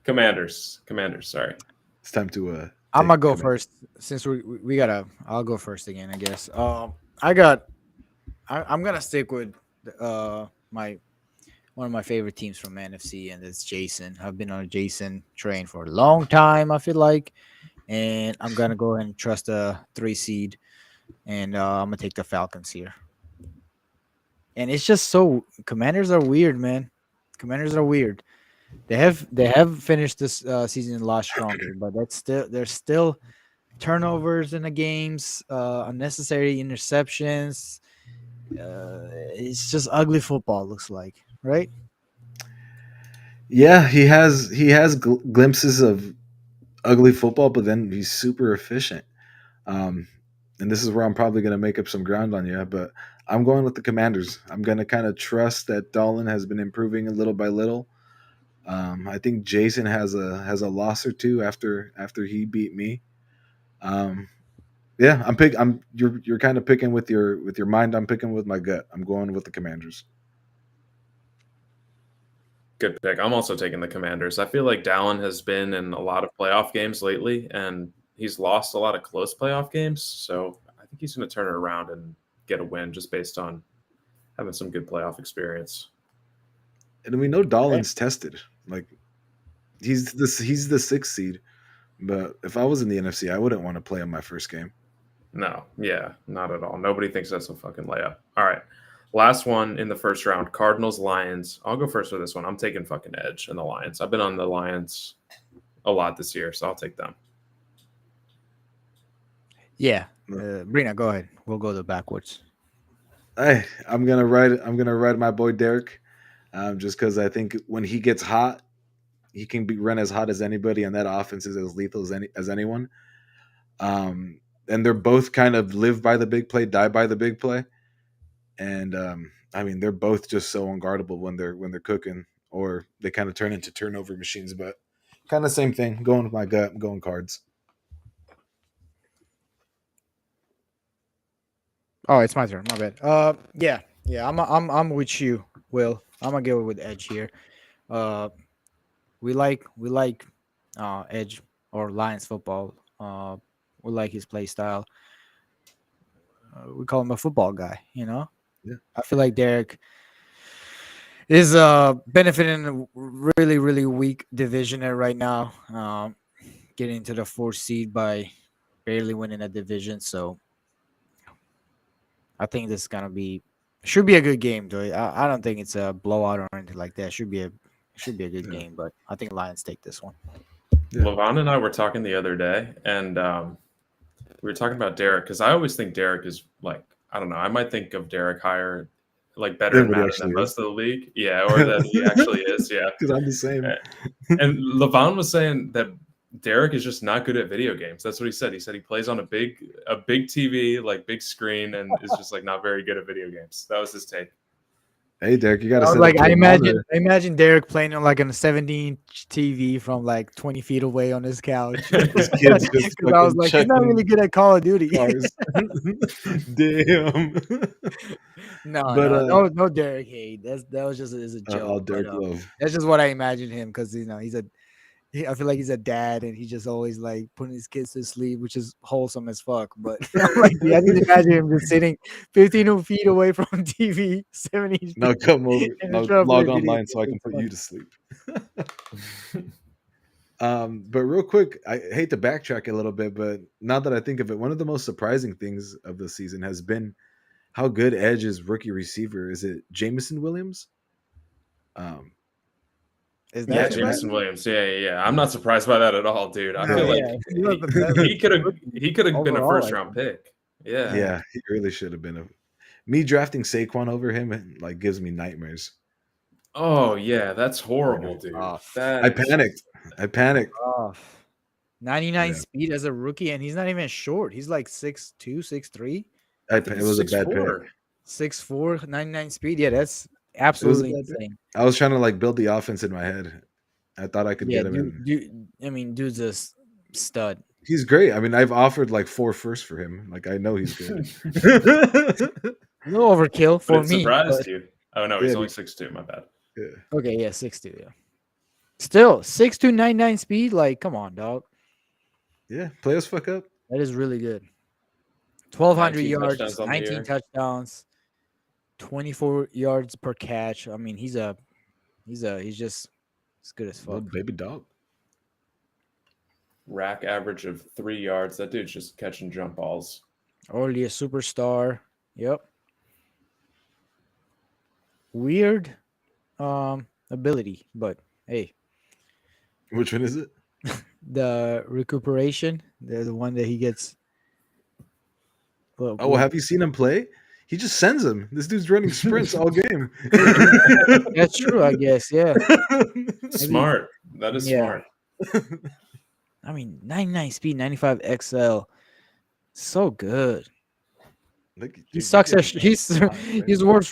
Commanders. Sorry. It's time to. I'm gonna go first since we gotta. I'll go first again, I guess. I'm gonna stick with one of my favorite teams from NFC, and it's Jason. I've been on a Jason train for a long time, I feel like, and I'm gonna go ahead and trust a 3 seed, and I'm gonna take the Falcons here. And it's just Commanders are weird, man. Commanders are weird. They have finished this season a lot stronger, but there's still turnovers in the games, unnecessary interceptions. It's just ugly football, looks like, right? Yeah, he has glimpses of ugly football, but then he's super efficient. And this is where I'm probably going to make up some ground on you, but I'm going with the Commanders. I'm going to kind of trust that Dolan has been improving a little by little. I think Jason has a loss or two after he beat me. Yeah, you're kind of picking with your mind. I'm picking with my gut. I'm going with the Commanders. Good pick. I'm also taking the Commanders. I feel like Dallin has been in a lot of playoff games lately, and he's lost a lot of close playoff games. So I think he's going to turn it around and get a win just based on having some good playoff experience. And we know Dolan's tested. Like, he's the 6th seed. But if I was in the NFC, I wouldn't want to play him my first game. No, yeah, not at all. Nobody thinks that's a fucking layup. All right. Last one in the first round, Cardinals, Lions. I'll go first for this one. I'm taking fucking Edge and the Lions. I've been on the Lions a lot this year, so I'll take them. Yeah. Brina, go ahead. We'll go the backwards. I'm gonna ride my boy Derek, just because I think when he gets hot, he can run as hot as anybody, and that offense is as lethal as anyone. And they're both kind of live by the big play, die by the big play. And I mean, they're both just so unguardable when they're cooking, or they kind of turn into turnover machines. But kind of same thing. Going with my gut. I'm going Cards. Oh, it's my turn. My bad. Yeah. I'm with you, Will. I'm gonna go with Edge here. We like Edge or Lions football. We like his play style. We call him a football guy. Yeah. I feel like Derek is benefiting a really really weak division right now. Getting into the fourth seed by barely winning a division. So I think this is gonna be should be a good game though. I don't think it's a blowout or anything like that. Should be a good Yeah. game, but I think Lions take this one. Yeah. Levon and I were talking the other day, and we were talking about Derek because I always think Derek is like, I don't know, I might think of Derek higher, like better Than in what he Madden actually than is. most of the league. Yeah, or that he actually is. Yeah. Because I'm the same. And Levon was saying that Derek is just not good at video games. That's what he said. He said he plays on a big TV, like big screen, and is just like not very good at video games. That was his take. Hey, Derek, you got to I was set like, up your monitor. I imagine Derek playing on like a 17-inch TV from like 20 feet away on his couch. His kids just Because I was fucking like, he's not checking really good at Call of Duty. cars. Damn. No, But no, Derek hate. That was just is a all joke. But, Derek love. that's just what I imagine him because I feel like he's a dad and he's just always like putting his kids to sleep, which is wholesome as fuck. But like, yeah, I can imagine him just sitting 15 feet away from TV, 70 Now come over. and Now he's trying to play log video online so I can games. put It's you to sleep. But real quick, I hate to backtrack a little bit, but now that I think of it, one of the most surprising things of the season has been how good Edge's rookie receiver is. It Jameson Williams? fun. Is Yeah, that Yeah, Jameson Williams. Yeah. I'm not surprised by that at all, dude. I No, feel yeah, like he was the best he could have been a overall, first round pick. Yeah. yeah, he really should have been me drafting Saquon over him. Like gives me nightmares. Oh yeah, that's horrible, dude. Off. That I is panicked. I panicked. Off. 99 Yeah. speed as a rookie, and he's not even short. He's like 6'2", 6'3", I think It was a he's bad pick. 6'4". 6'4", 99 speed. Yeah, that's It was a absolutely bad pick. insane. I was trying to like build the offense in my head. I thought I could Yeah, get him in. dude's a stud. He's great. I mean, I've offered like 4 firsts for him. Like I know he's good. A little overkill But for it me. surprised But, you. Oh no, he's Yeah, only 6'2". My bad. Yeah. okay, yeah, 6'2", yeah. Still, 6'2", 99 speed. Like, come on, dog. Yeah. Play us fuck up. That is really good. 1,200 19 yards, touchdowns on the 19 year. touchdowns, 24 yards per catch. I mean, he's just as good as Little fuck. baby dog. Rack average of 3 yards. That dude's just catching jump balls. Already a superstar. Yep. Weird ability, but hey, Which one is it? the recuperation, the one that he gets. Oh, have you seen him play? He just sends him. This dude's running sprints all game. That's true, I guess. Yeah. Smart. That is Yeah. smart. I mean, 99 speed, 95 XL. So good. Like, He dude, sucks you at get- his worst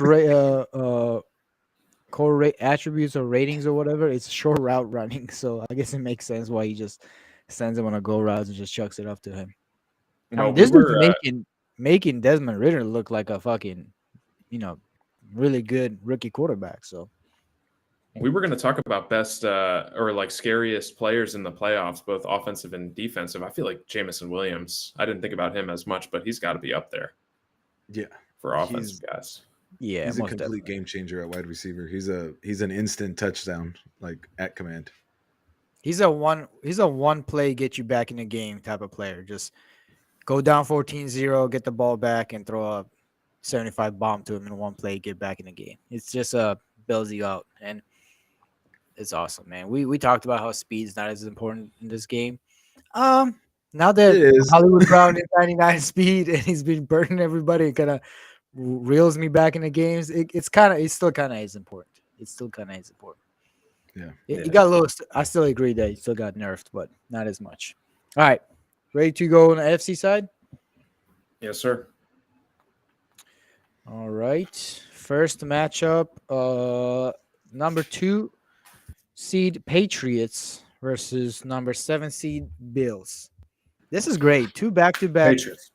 core rate attributes or ratings or whatever. It's short route running, so I guess it makes sense why he just sends him on a go routes and just chucks it up to him. I Well, mean, we this were is making Desmond Ritter look like a fucking, really good rookie quarterback. So going to talk about best or like scariest players in the playoffs, both offensive and defensive. I feel like Jameson Williams. I didn't think about him as much, but he's got to be up there Yeah. for offensive guys. yeah, He's a most complete definitely. game changer at wide receiver. He's an instant touchdown, like at command. He's a one play get you back in the game type of player. Just go down 14-0, get the ball back, and throw a 75 bomb to him in one play, get back in the game. It's just bails you out, and it's awesome, man. We talked about how speed is not as important in this game. Now that It is. Hollywood Brown is 99 speed and he's been burning everybody, it kind of reels me back in the games. It still kind of is important. It still kind of is important. Yeah. It got a little. I still agree that it still got nerfed, but not as much. All right, ready to go on the NFC side? Yes, sir. All right. First matchup, number 2 seed Patriots versus number 7 seed Bills. This is great. 2 back-to-back. Patriots.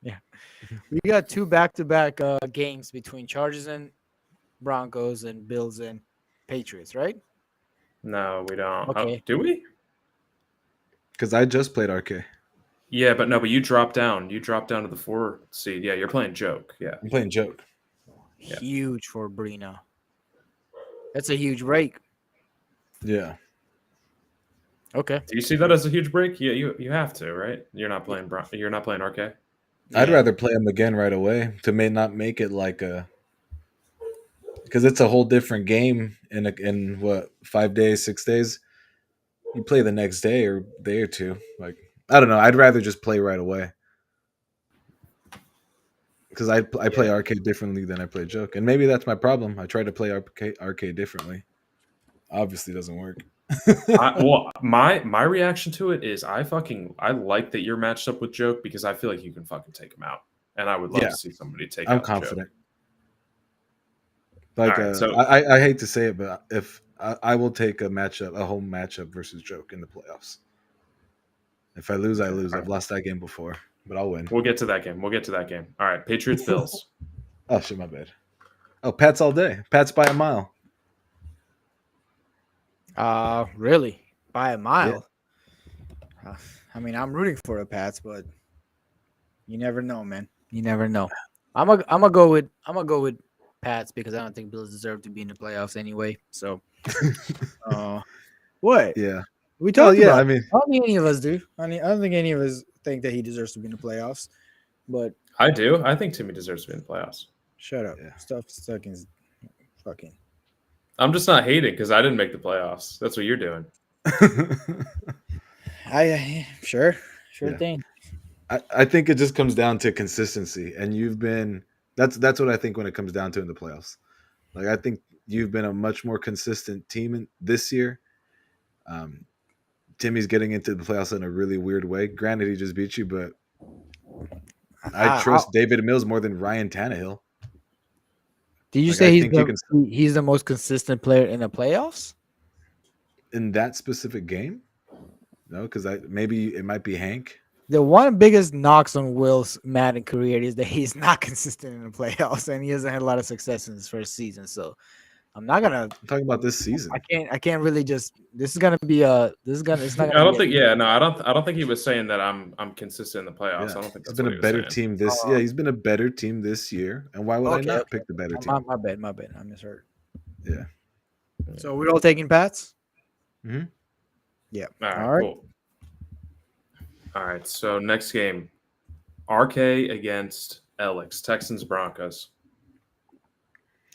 Yeah. We got 2 back-to-back games between Chargers and Broncos and Bills and Patriots, right? No, we don't. Okay. Do we? Because I just played RK. Yeah, but no, but you dropped down. You dropped down to the 4 seed. Yeah, you're playing joke. Yeah. I'm playing joke. Yeah. Huge for Brina. That's a huge break. Yeah. Okay. Do you see that as a huge break? Yeah, you have to, right? You're not playing you're not playing RK. I'd Yeah. rather play him again right away to not make it like a, because it's a whole different game in what, 5 days, 6 days. You play the next day or day or two. Like, I don't know. I'd rather just play right away because I play arcade differently than I play joke, and maybe that's my problem. I try to play arcade differently. Obviously, doesn't work. Well, my reaction to it is I like that you're matched up with joke because I feel like you can fucking take him out, and I would love to see somebody take I'm out confident. Joke. Like, Alright, so I hate to say it, but if I will take a home matchup versus joke in the playoffs. If I lose, I lose. I've lost that game before, but I'll win. we'll get to that game. All right, Patriots Bills. Oh shit, my bad. Oh, Pats all day. Pats by a mile. Really? By a mile? I mean, I'm rooting for the Pats, but you never know, man. You never know. I'm gonna go with Pats because I don't think Bills deserve to be in the playoffs anyway. So, what? Yeah. We talked about. I mean, I don't think any of us do. I don't think any of us think that he deserves to be in the playoffs. But I do. I think Timmy deserves to be in the playoffs. shut up. Yeah. Stuff stuck in fucking. I'm just not hating because I didn't make the playoffs. That's what you're doing. Sure Yeah. thing. I think it just comes down to consistency, and you've been that's what I think when it comes down to in the playoffs. Like, I think you've been a much more consistent team this year. Timmy's getting into the playoffs in a really weird way. Granted, he just beat you, but I trust David Mills more than Ryan Tannehill. Did you say he's the most consistent player in the playoffs? In that specific game? No, because maybe it might be Hank. The one biggest knocks on Will's Madden career is that he's not consistent in the playoffs, and he hasn't had a lot of success in his first season. So I'm talking about this season. I can't really just. It's not gonna. I don't think. Yeah, no, I don't think he was saying that I'm consistent in the playoffs. Yeah. I don't think it's been a better team this. Yeah, he's been a better team this year. And why would I not pick the better team? My bad. I misheard. Yeah. So we're all taking Pats. Mm-hmm. Yeah. All right. Cool. All right. So next game, RK against Alex, Texans Broncos.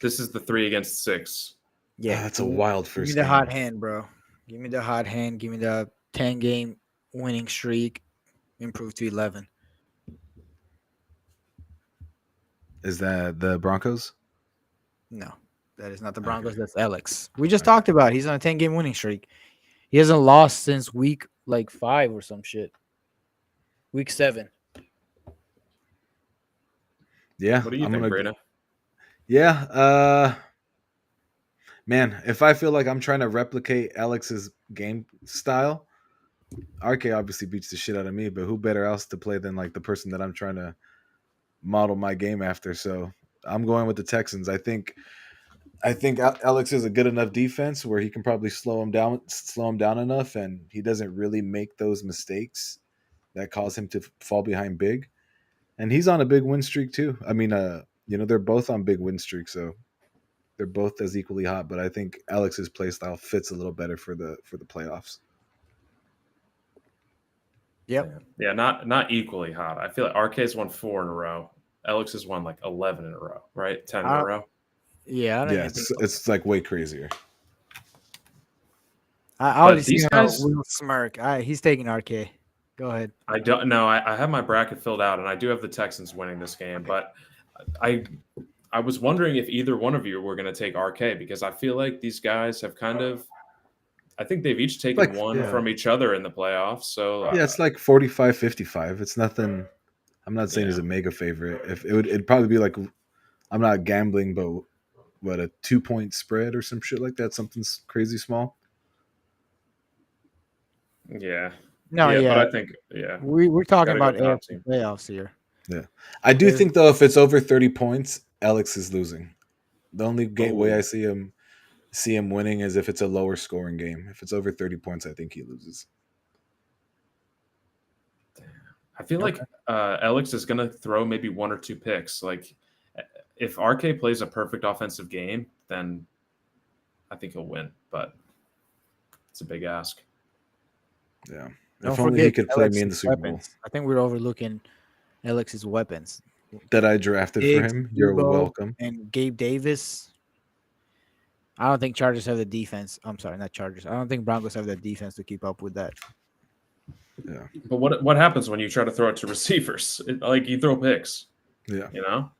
This is the 3 against 6. Yeah, that's a wild first. Give me the hot hand, bro. Give me the hot hand. Give me the 10-game winning streak. Improve to 11. Is that the Broncos? No, that is not the Broncos. Okay. That's Alex. We just talked about it. He's on a 10-game winning streak. He hasn't lost since week 5 or some shit. Week 7. Yeah. What do you think, Brina? Yeah. Man, if I feel like I'm trying to replicate Alex's game style, RK obviously beats the shit out of me, but who better else to play than like the person that I'm trying to model my game after? So I'm going with the Texans. I think Alex is a good enough defense where he can probably slow him down enough, and he doesn't really make those mistakes that cause him to fall behind big. And he's on a big win streak too. I mean, they're both on big win streaks, so they're both as equally hot. But I think Alex's play style fits a little better for the playoffs. Yep. Yeah, not equally hot. I feel like RK's won 4 in a row. Alex has won like 11 in a row, right? 10 in a row. Yeah, it's like way crazier. I already see how Will smirk. He's taking RK. Go ahead. I don't know. I have my bracket filled out, and I do have the Texans winning this game. But I was wondering if either one of you were going to take RK because I feel like these guys have kind of. I think they've each taken one from each other in the playoffs. So it's like 45-55. It's nothing. I'm not saying he's a mega favorite. If it'd probably be like, I'm not gambling, but what, a 2-point spread or some shit like that, something crazy small. Yeah. No, but I think we're talking about AFC playoffs here. Yeah, I do think though if it's over 30 points, Alex is losing. The only way I see him see him winning is if it's a lower scoring game. If it's over 30 points, I think he loses. I feel like Alex is going to throw maybe 1 or 2 picks. Like, if RK plays a perfect offensive game, then I think he'll win. But it's a big ask. Yeah. Don't If only he forget could play me in the Alex's Super Bowl weapons. I think we're overlooking Alex's weapons. that I drafted for Diggs, him. You're Debo, welcome. and Gabe Davis. I don't think Chargers have the defense. I'm sorry, not Chargers. I don't think Broncos have the defense to keep up with that. Yeah. But what happens when you try to throw it to receivers? Like, you throw picks, Yeah. you know?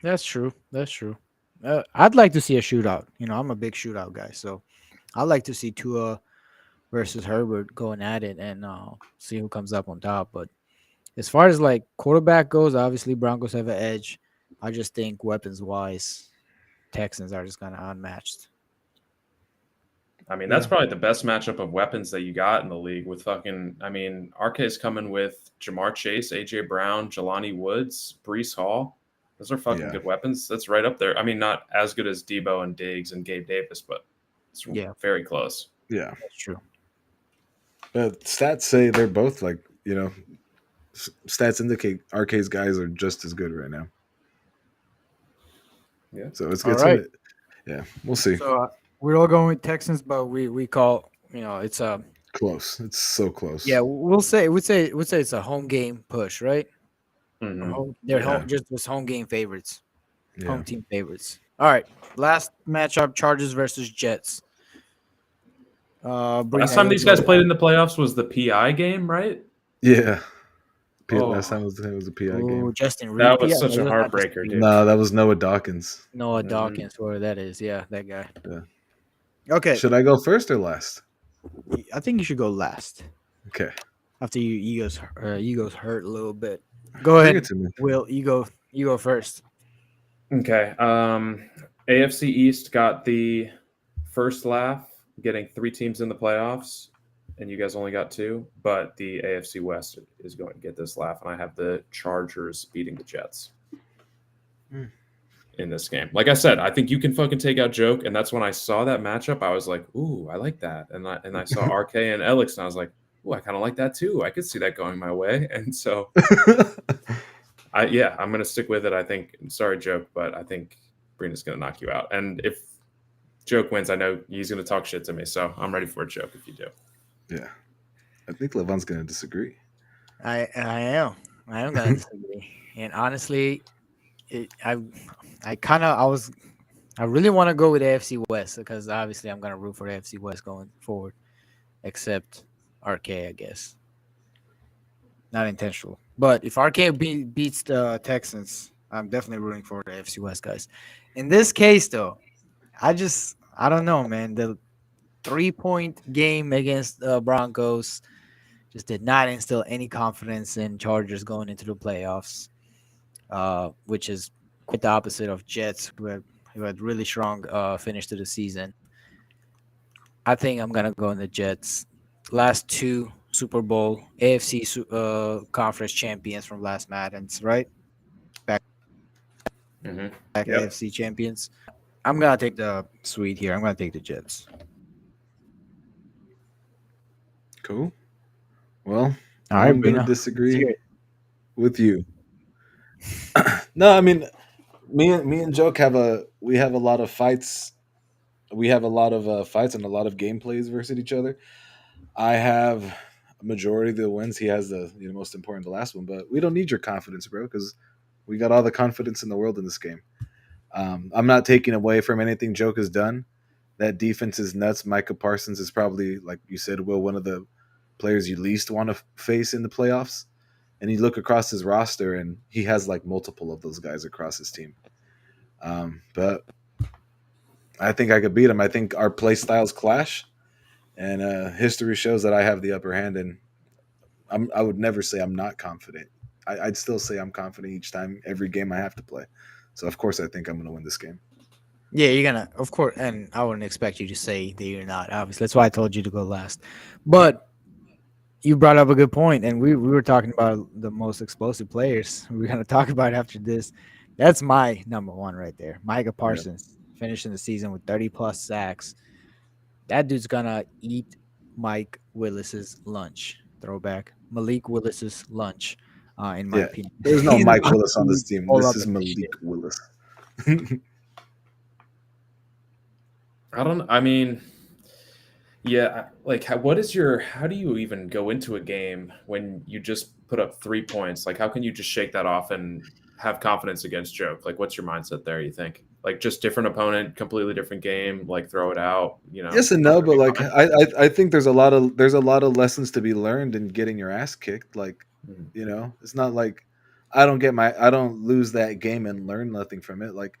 That's true. That's true. I'd like to see a shootout. I'm a big shootout guy, so I'd like to see Tua versus Herbert going at it and see who comes up on top. But as far as like quarterback goes, obviously Broncos have an edge. I just think weapons wise, Texans are just kind of unmatched. I mean, that's probably the best matchup of weapons that you got in the league with fucking, I mean, RK's coming with Jamar Chase, AJ Brown, Jelani Woods, Brees Hall. Those are fucking good weapons. That's right up there. I mean, not as good as Debo and Diggs and Gabe Davis, but it's very close. Yeah. That's true. But stats say they're both like, stats indicate RK's guys are just as good right now. Yeah. So it's All good. right. Yeah, we'll see. So we're all going with Texans, but we call it's a Close. It's so close. yeah. We'd say it's a home game push, right? Mm-hmm. They're just home game favorites, Yeah. home team favorites. All right, last matchup: Chargers versus Jets. Last time these guys played in the playoffs was the PI game, right? Yeah. Last time it was a PI game. Justin Reed. That was such a heartbreaker, dude. No, that was Noah Dawkins. Noah Dawkins, whoever that is. Yeah, that guy. Yeah. Okay. Should I go first or last? I think you should go last. Okay. After your egos hurt a little bit. Go ahead. Bring it to me. Will, you go first. Okay. AFC East got the first laugh, getting 3 teams in the playoffs, and you guys only got 2. But the AFC West is going to get this laugh, and I have the Chargers beating the Jets in this game. Like I said, I think you can fucking take out Joke, and that's when I saw that matchup. I was like, "Ooh, I like that," and I saw RK and Alex, and I was like, "Ooh, I kind of like that too. I could see that going my way." And so, I'm gonna stick with it. I think. Sorry, Joke, but I think Brina's gonna knock you out. And if Joke wins, I know he's gonna talk shit to me. So I'm ready for a Joke if you do. Yeah, I think Levon's gonna disagree. I am gonna disagree, and honestly, I really want to go with AFC West because obviously I'm gonna root for AFC West going forward, except RK, I guess. Not intentional, but if RK beats the Texans, I'm definitely rooting for the AFC West guys. In this case, though, I don't know, man. The 3-point game against the Broncos just did not instill any confidence in Chargers going into the playoffs, which is quite the opposite of Jets, who had really strong finish to the season. I think I'm gonna go in the Jets. Last 2 Super Bowl AFC conference champions from last Madden's, right? Back AFC champions. I'm gonna take the sweet here. I'm gonna take the Jets. Cool. Well, All right, I'm going to disagree with you. No, I mean, me and Joke have a lot of fights. We have a lot of fights and a lot of gameplays versus each other. I have a majority of the wins. He has the most important, the last one. But we don't need your confidence, bro, because we got all the confidence in the world in this game. I'm not taking away from anything Joke has done. That defense is nuts. Micah Parsons is probably, like you said, Will, one of the players you least want to face in the playoffs. And you look across his roster, and he has like multiple of those guys across his team. But I think I could beat him. I think our play styles clash, and history shows that I have the upper hand. And I would never say I'm not confident. I'd still say I'm confident each time, every game I have to play. So of course I think I'm going to win this game. Yeah, you're gonna, of course, and I wouldn't expect you to say that you're not. Obviously, that's why I told you to go last. But you brought up a good point, and we were talking about the most explosive players. We're gonna talk about it after this. That's my number one right there, Micah Parsons. finishing the season with 30 plus sacks. That dude's gonna eat Mike Willis's lunch. Throwback. Malik Willis's lunch, in my Yeah, opinion. there's no He's Mike about Willis on to this team. pull This up is and Malik shit. Willis. I don't. I mean, yeah. Like, what is your? How do you even go into a game when you just put up 3 points? Like, how can you just shake that off and have confidence against Joke? Like, what's your mindset there? You think like just different opponent, completely different game. Like, throw it out. Yes and I'm no, gonna but be like fine. I think there's a lot of lessons to be learned in getting your ass kicked. Like, Mhm. it's not like I don't lose that game and learn nothing from it. Like,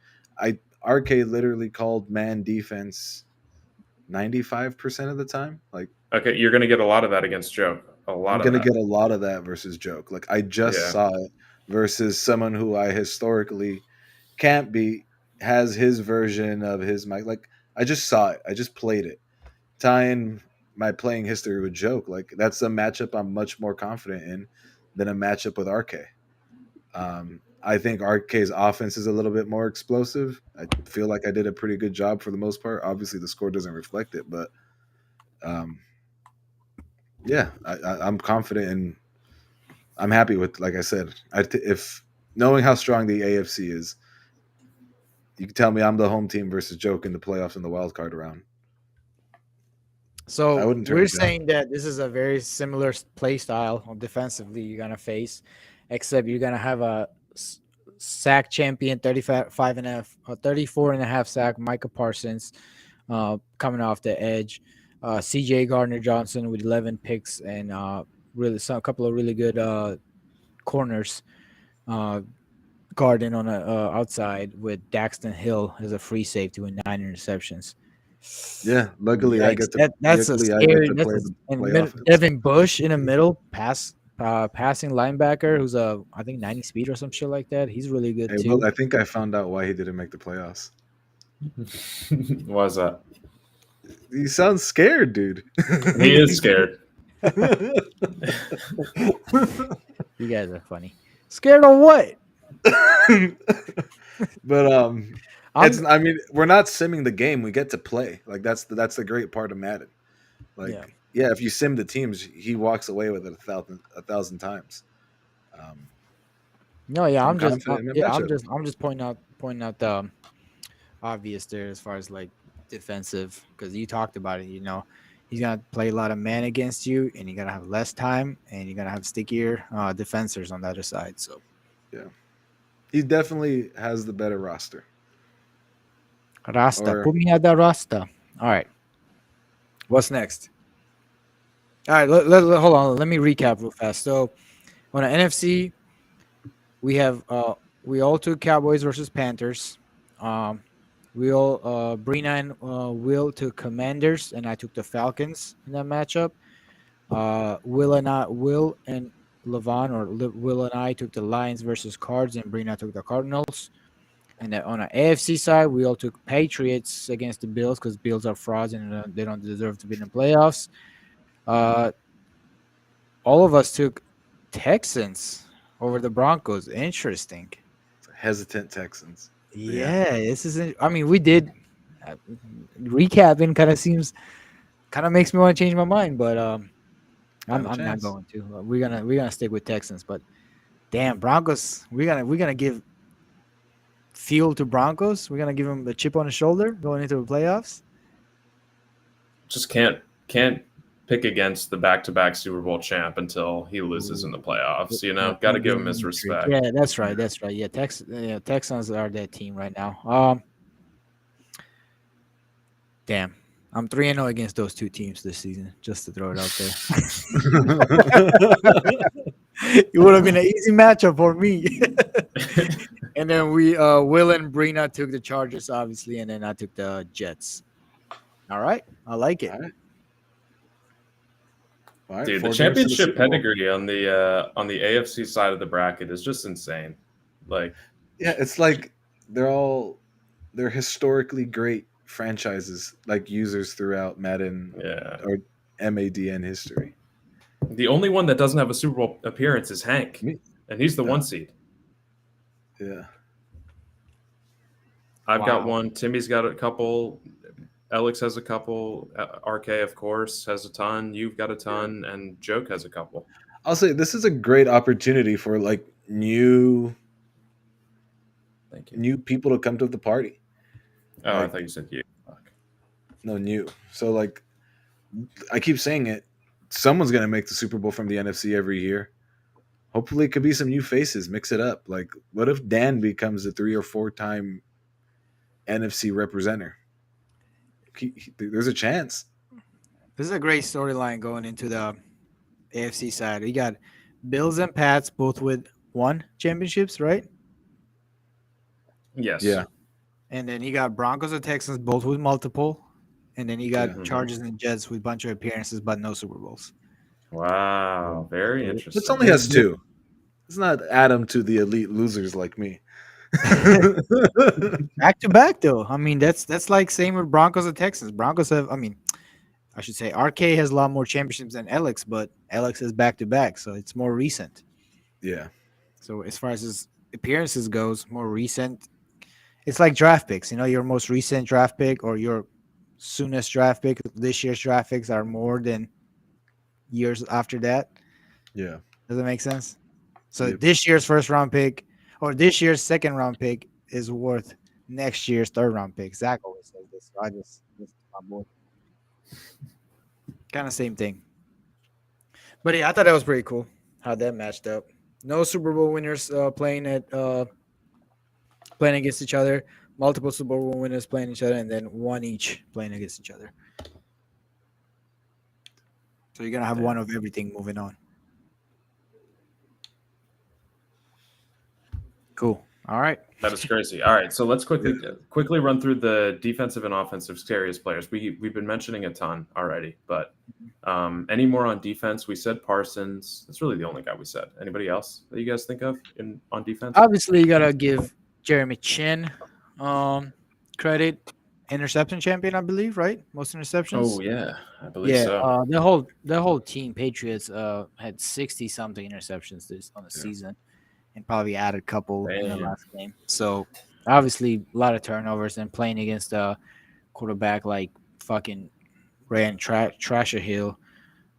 RK literally called man defense 95% of the time. Like, Okay, you're gonna get a lot of that against Joke. A I'm lot of gonna that. get a lot of that versus Joke. Like, I just Yeah. saw it versus someone who I historically can't beat, has his version of his mic. Like, I just saw it. I just played it. Tying my playing history with Joke, like, that's a matchup I'm much more confident in than a matchup with RK. I think RK's offense is a little bit more explosive. I feel like I did a pretty good job for the most part. Obviously, the score doesn't reflect it, but um, yeah, I'm confident and I'm happy with. Like I said, if knowing how strong the AFC is, you can tell me I'm the home team versus Joke in the playoffs in the wild card round. I So wouldn't turn we're it down. saying that this is a very similar play style on defensively you're gonna face, except you're gonna have a sack champion 35 and a half, 34 and a half sack Micah Parsons, coming off the edge. CJ Gardner Johnson with 11 picks and a couple of really good corners. Uh, Garden on a outside with Daxton Hill as a free safety with 9 interceptions. Yeah, Yikes! That's a luckily I get scary. to That's play a the and play offense. Devin Bush in the middle, passing linebacker who's a I think 90 speed or some shit like that. He's really good Hey, well, too. I think I found out why he didn't make the playoffs. Why is that? He sounds scared, dude. He is scared. You guys are funny. Scared of what? But I'm I mean, we're not simming the game. We get to play. Like, that's the great part of Madden. yeah. Like, yeah, if you sim the teams, he walks away with it a thousand times. Um, No, yeah. I'm I'm just confident in my yeah. matchup. I'm just pointing out the obvious there as far as like defensive because you talked about it. He's gonna play a lot of man against you, and you're gonna have less time, and you're gonna have stickier defenders on the other side. So Yeah, he definitely has the better roster. Rasta, Or put me at the Rasta. All right, what's next? All right, hold on. Let me recap real fast. So on the NFC, we all took Cowboys versus Panthers. Um, we all Brina and Will took Commanders, and I took the Falcons in that matchup. Will and Levon Will and I took the Lions versus Cards, and Brina took the Cardinals. And then on the AFC side, we all took Patriots against the Bills because Bills are frauds and they don't deserve to be in the playoffs. Uh, all of us took Texans over the Broncos. Interesting. hesitant Texans. Yeah, Yeah, this isn't. I mean, we did uh, recapping. Kind of makes me want to change my mind, but have a I'm not chance. going to. We're gonna stick with Texans, but damn Broncos. We're gonna give fuel to Broncos. We're gonna give them a chip on the shoulder going into the playoffs. Just can't pick against the back-to-back Super Bowl champ until he loses in the Ooh. playoffs. Got to Can't give give him them his any trick. respect. Yeah, that's right. Yeah. That's right. Yeah, Texans are that team right now. Damn. I'm 3-0 against those two teams this season, just to throw it out there. It would have been an easy matchup for me. And then Will and Brina took the Chargers, obviously, and then I took the Jets. All right, I like it. All right. All right, Dude, the 4 games to the championship Super Bowl. pedigree on the AFC side of the bracket is just insane. Like, Yeah, it's like they're historically great franchises, like users throughout Madden yeah, or MADN history. the only one that doesn't have a Super Bowl appearance is Hank, Me, and he's the uh, one seed. yeah. I've got Wow. one. Timmy's got a couple. Alex has a couple. RK, of course, has a ton. You've got a ton, and Joke has a couple. I'll say this is a great opportunity for like new Thank you. new people to come to the party. Oh, I Like thought you said you. Fuck. no new. So like I keep saying it, someone's gonna make the Super Bowl from the NFC every year. Hopefully, it could be some new faces. Mix it up. Like, what if Dan becomes a 3 or 4 time NFC representative? There's a chance. This is a great storyline going into the AFC side. We got Bills and Pats both with 1 championships, right? Yes. Yeah, And then you got Broncos and Texans both with multiple. And then you got Yeah. Chargers and Jets with a bunch of appearances but no Super Bowls. Wow. Very it interesting. only has 2. It's not Adam to the elite losers like me. Back to back though. I mean, that's like same with Broncos and Texans. Broncos have, I mean, I should say RK has a lot more championships than Alex, but Alex is back to back, so it's more recent. Yeah, So as far as his appearances goes, more recent. It's like draft picks. You know, your most recent draft pick or your soonest draft pick. This year's draft picks are more than years after that. yeah. Does that make sense? So Yep. this year's first round pick or this year's second round pick is worth next year's third round pick. Zach always says this. So I just listen to my boy. Kind of same thing. But yeah, I thought that was pretty cool how that matched up. No Super Bowl winners playing against each other. Multiple Super Bowl winners playing each other, and then one each playing against each other. So you're gonna have one of everything moving on. Cool. All right. That is crazy. All right, so let's quickly run through the defensive and offensive scariest players. We've been mentioning a ton already, but any more on defense? We said Parsons. That's really the only guy we said. Anybody else that you guys think of on defense? Obviously, you gotta give Jeremy Chin credit. Interception champion, I believe, right? Most interceptions. Oh yeah, I believe so. The whole team, Patriots, had 60 something interceptions on the season, and probably added a couple in the Damn. last game. So obviously, a lot of turnovers and playing against a quarterback like fucking Ryan Trasher Hill.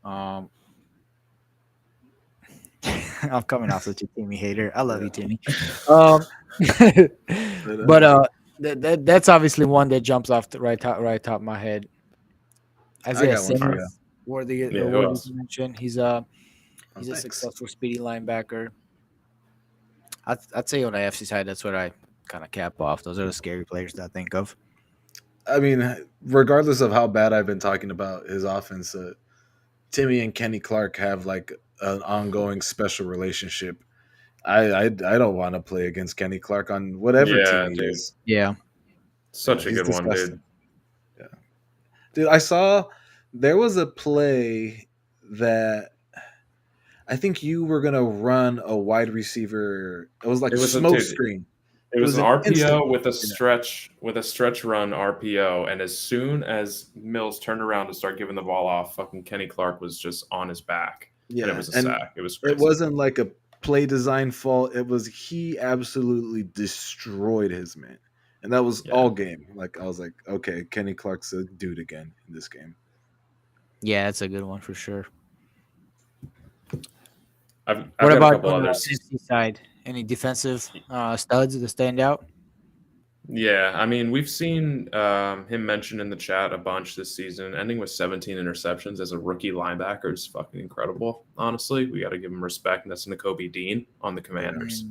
I'm coming off such a Timmy hater. I love you, Timmy. But that's obviously one that jumps off the right top of my head. Isaiah got one for you. Simmons, worthy who else? to mention. He's a Thanks. successful speedy linebacker. I'd say on the AFC side, that's what I kind of cap off. Those are the scary players that I think of. I mean, regardless of how bad I've been talking about his offense, Timmy and Kenny Clark have like an ongoing special relationship. I don't want to play against Kenny Clark on whatever team he dude. is. Yeah. Such a He's good one, dude. disgusting. Yeah, dude. I saw there was a play that I think you were gonna run a wide receiver. It was like It a was a- smoke dude, screen. It was an an RPO instant- with a stretch run RPO, and as soon as Mills turned around to start giving the ball off, fucking Kenny Clark was just on his back, Yeah, and it was a sack. It was crazy. It wasn't like a play design fault. It was he absolutely destroyed his man, and that was all game. Like I was like, okay, Kenny Clark's a dude again in this game. Yeah, that's a good one for sure. I've What got a about couple on the others. NFC side? Any defensive studs that stand out? Yeah, I mean, we've seen him mentioned in the chat a bunch this season, ending with 17 interceptions as a rookie linebacker is fucking incredible. Honestly, we got to give him respect. And that's Nakobe Dean on the Commanders.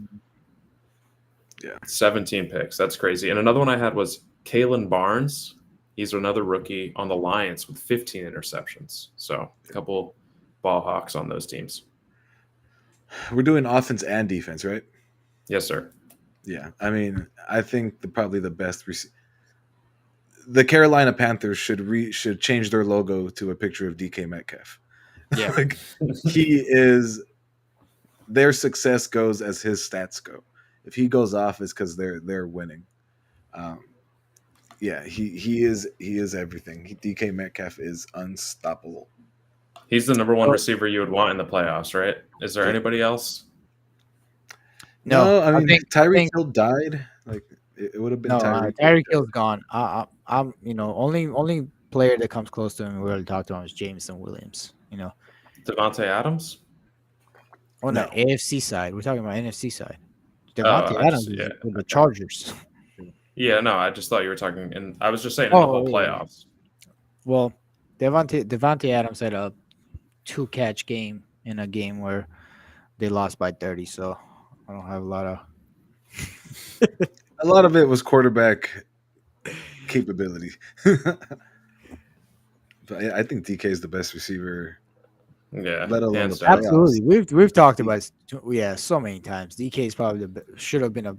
Yeah, 17 picks. That's crazy. And another one I had was Kalen Barnes. He's another rookie on the Lions with 15 interceptions. So a couple ball hawks on those teams. we're doing offense and defense, right? Yes, sir. Yeah, I mean, I think probably the best. The Carolina Panthers should change their logo to a picture of DK Metcalf. Yeah. Like he is. Their success goes as his stats go. If he goes off, it's because they're winning. Yeah, he is everything. DK Metcalf is unstoppable. He's the number one receiver you would want in the playoffs, right? Is there anybody else? No, I mean think Tyreek Hill died. Like It would have been No, Tyreek. Tyreek Hill's gone. I'm only player that comes close to him we already talked about is Jameson Williams. Devontae Adams. On the No. AFC side, we're talking about NFC side. Oh, Devontae I Adams just is yeah. with the Okay. Chargers. Yeah, no, I just thought you were talking, and I was just saying in the whole Yeah. playoffs. Well, Devontae Adams had a 2-catch game in a game where they lost by 30. So I don't have a lot of. A lot of it was quarterback capability. But I think DK is the best receiver, Yeah, let alone the hands down. Absolutely, we've talked about it, so many times. DK is probably should have been a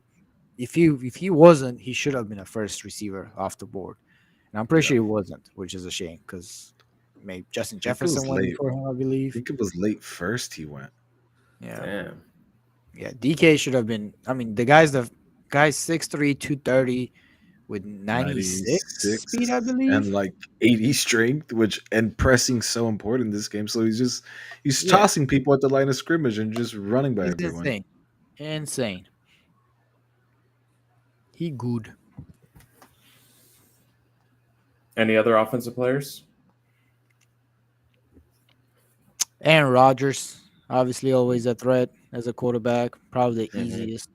if he wasn't, he should have been a first receiver off the board, and I'm pretty Yeah. sure he wasn't, which is a shame because maybe Justin I think it was Jefferson went late. before him, I I believe. think it was late first he went. Yeah, Damn. yeah. DK should have been. I mean, the guy's 6'3", 230 with 96 96 speed, I believe. and like 80 strength, and pressing so important in this game. So he's Yeah. tossing people at the line of scrimmage and just running by He's everyone. insane. He good. Any other offensive players? Aaron Rodgers, obviously always a threat as a quarterback. Probably the Mhm. easiest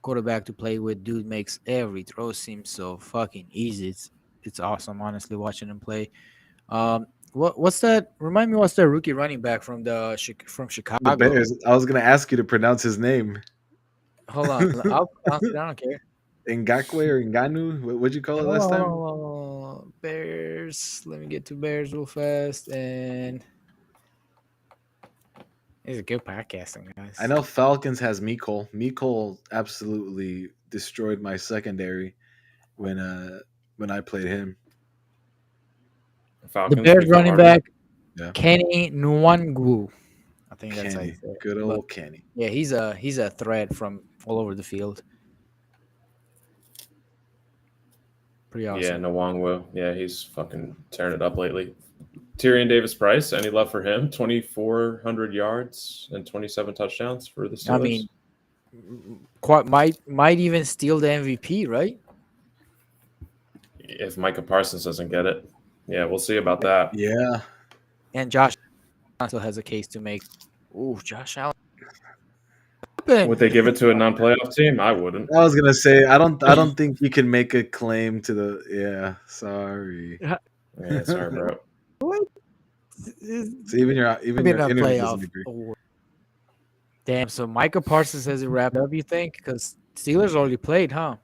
quarterback to play with. Dude makes every throw seem so fucking easy. It's awesome, honestly, watching him play. What's that? Remind me, what's that rookie running back from The Chicago? Bears. I was gonna ask you to pronounce his name. Hold on, I'll pronounce it. I don't care. Ngakwe or Nganu? What'd you call it Hold last on, time? hold on, hold on. Bears. Let me get to Bears real fast. And it's a good podcasting, guys. I know Falcons has Mecole. Mecole absolutely destroyed my secondary when I played him. The Falcons. Bears Mecole running Hardman. back, Yeah. Kenny Nwangwu. I think that's how you Kenny. say it. Good But old Kenny. yeah, he's a threat from all over the field. Pretty awesome. Yeah, Nwangwu. Yeah, he's fucking tearing it up lately. Tyrion Davis-Price. Any love for him? 2,400 yards and 27 touchdowns for the Steelers. I mean, quite might even steal the MVP, right? if Micah Parsons doesn't get it, yeah, we'll see about that. Yeah. And Josh Allen still has a case to make. Ooh, Josh Allen. Would they give it to a non-playoff team? I wouldn't. I was gonna say I don't think you can make a claim to the sorry. Yeah, sorry, bro. What? So even your Been a enemy doesn't playoff agree. award. Damn, so Micah Parsons has it wrapped up, you think? Because Steelers already played, huh?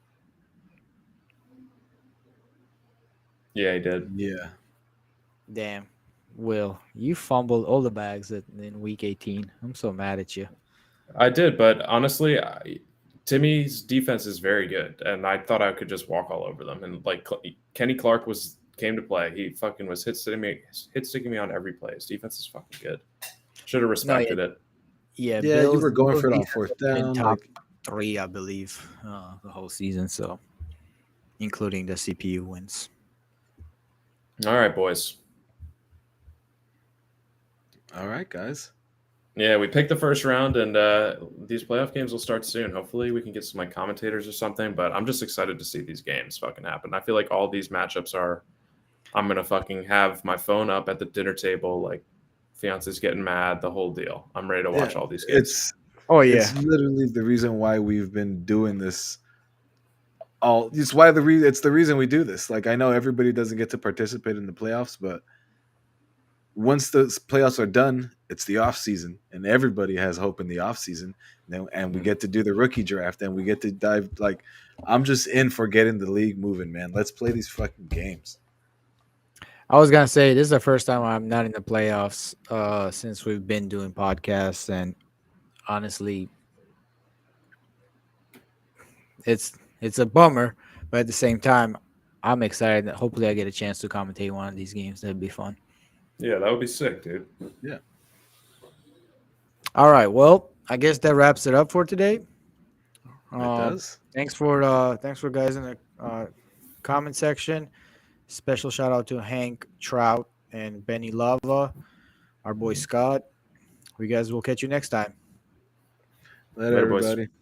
Yeah, he did. Yeah. Damn. Will, you fumbled all the bags in week 18. I'm so mad at you. I did, but honestly, Timmy's defense is very good, and I thought I could just walk all over them. And like Kenny Clark came to play. He fucking was hit sticking me on every play. His defense is fucking good. Should have respected it. Yeah, Yeah, you were going Bills for it on defense fourth has been down. top 3, I believe, the whole season. So, including the CPU wins. All right, boys. All right, guys. Yeah, we picked the first round, and these playoff games will start soon. Hopefully, we can get some like commentators or something. But I'm just excited to see these games fucking happen. I feel like all these matchups are. I'm gonna fucking have my phone up at the dinner table, like fiance's getting mad, the whole deal. I'm ready to watch all these games. It's literally the reason why we've been doing this. It's the reason we do this. Like I know everybody doesn't get to participate in the playoffs, but once the playoffs are done, it's the off season, and everybody has hope in the off season. And we get to do the rookie draft, and we get to dive. Like I'm just in for getting the league moving, man. Let's play these fucking games. I was gonna say this is the first time I'm not in the playoffs since we've been doing podcasts, and honestly, it's a bummer, but at the same time, I'm excited that hopefully I get a chance to commentate one of these games. That'd be fun. Yeah, that would be sick, dude. Yeah. All right. Well, I guess that wraps it up for today. It does. Thanks for guys in the comment section. Special shout out to Hank Trout and Benny Lava, our boy Scott. We guys will catch you next time. Later, Later, boys. everybody.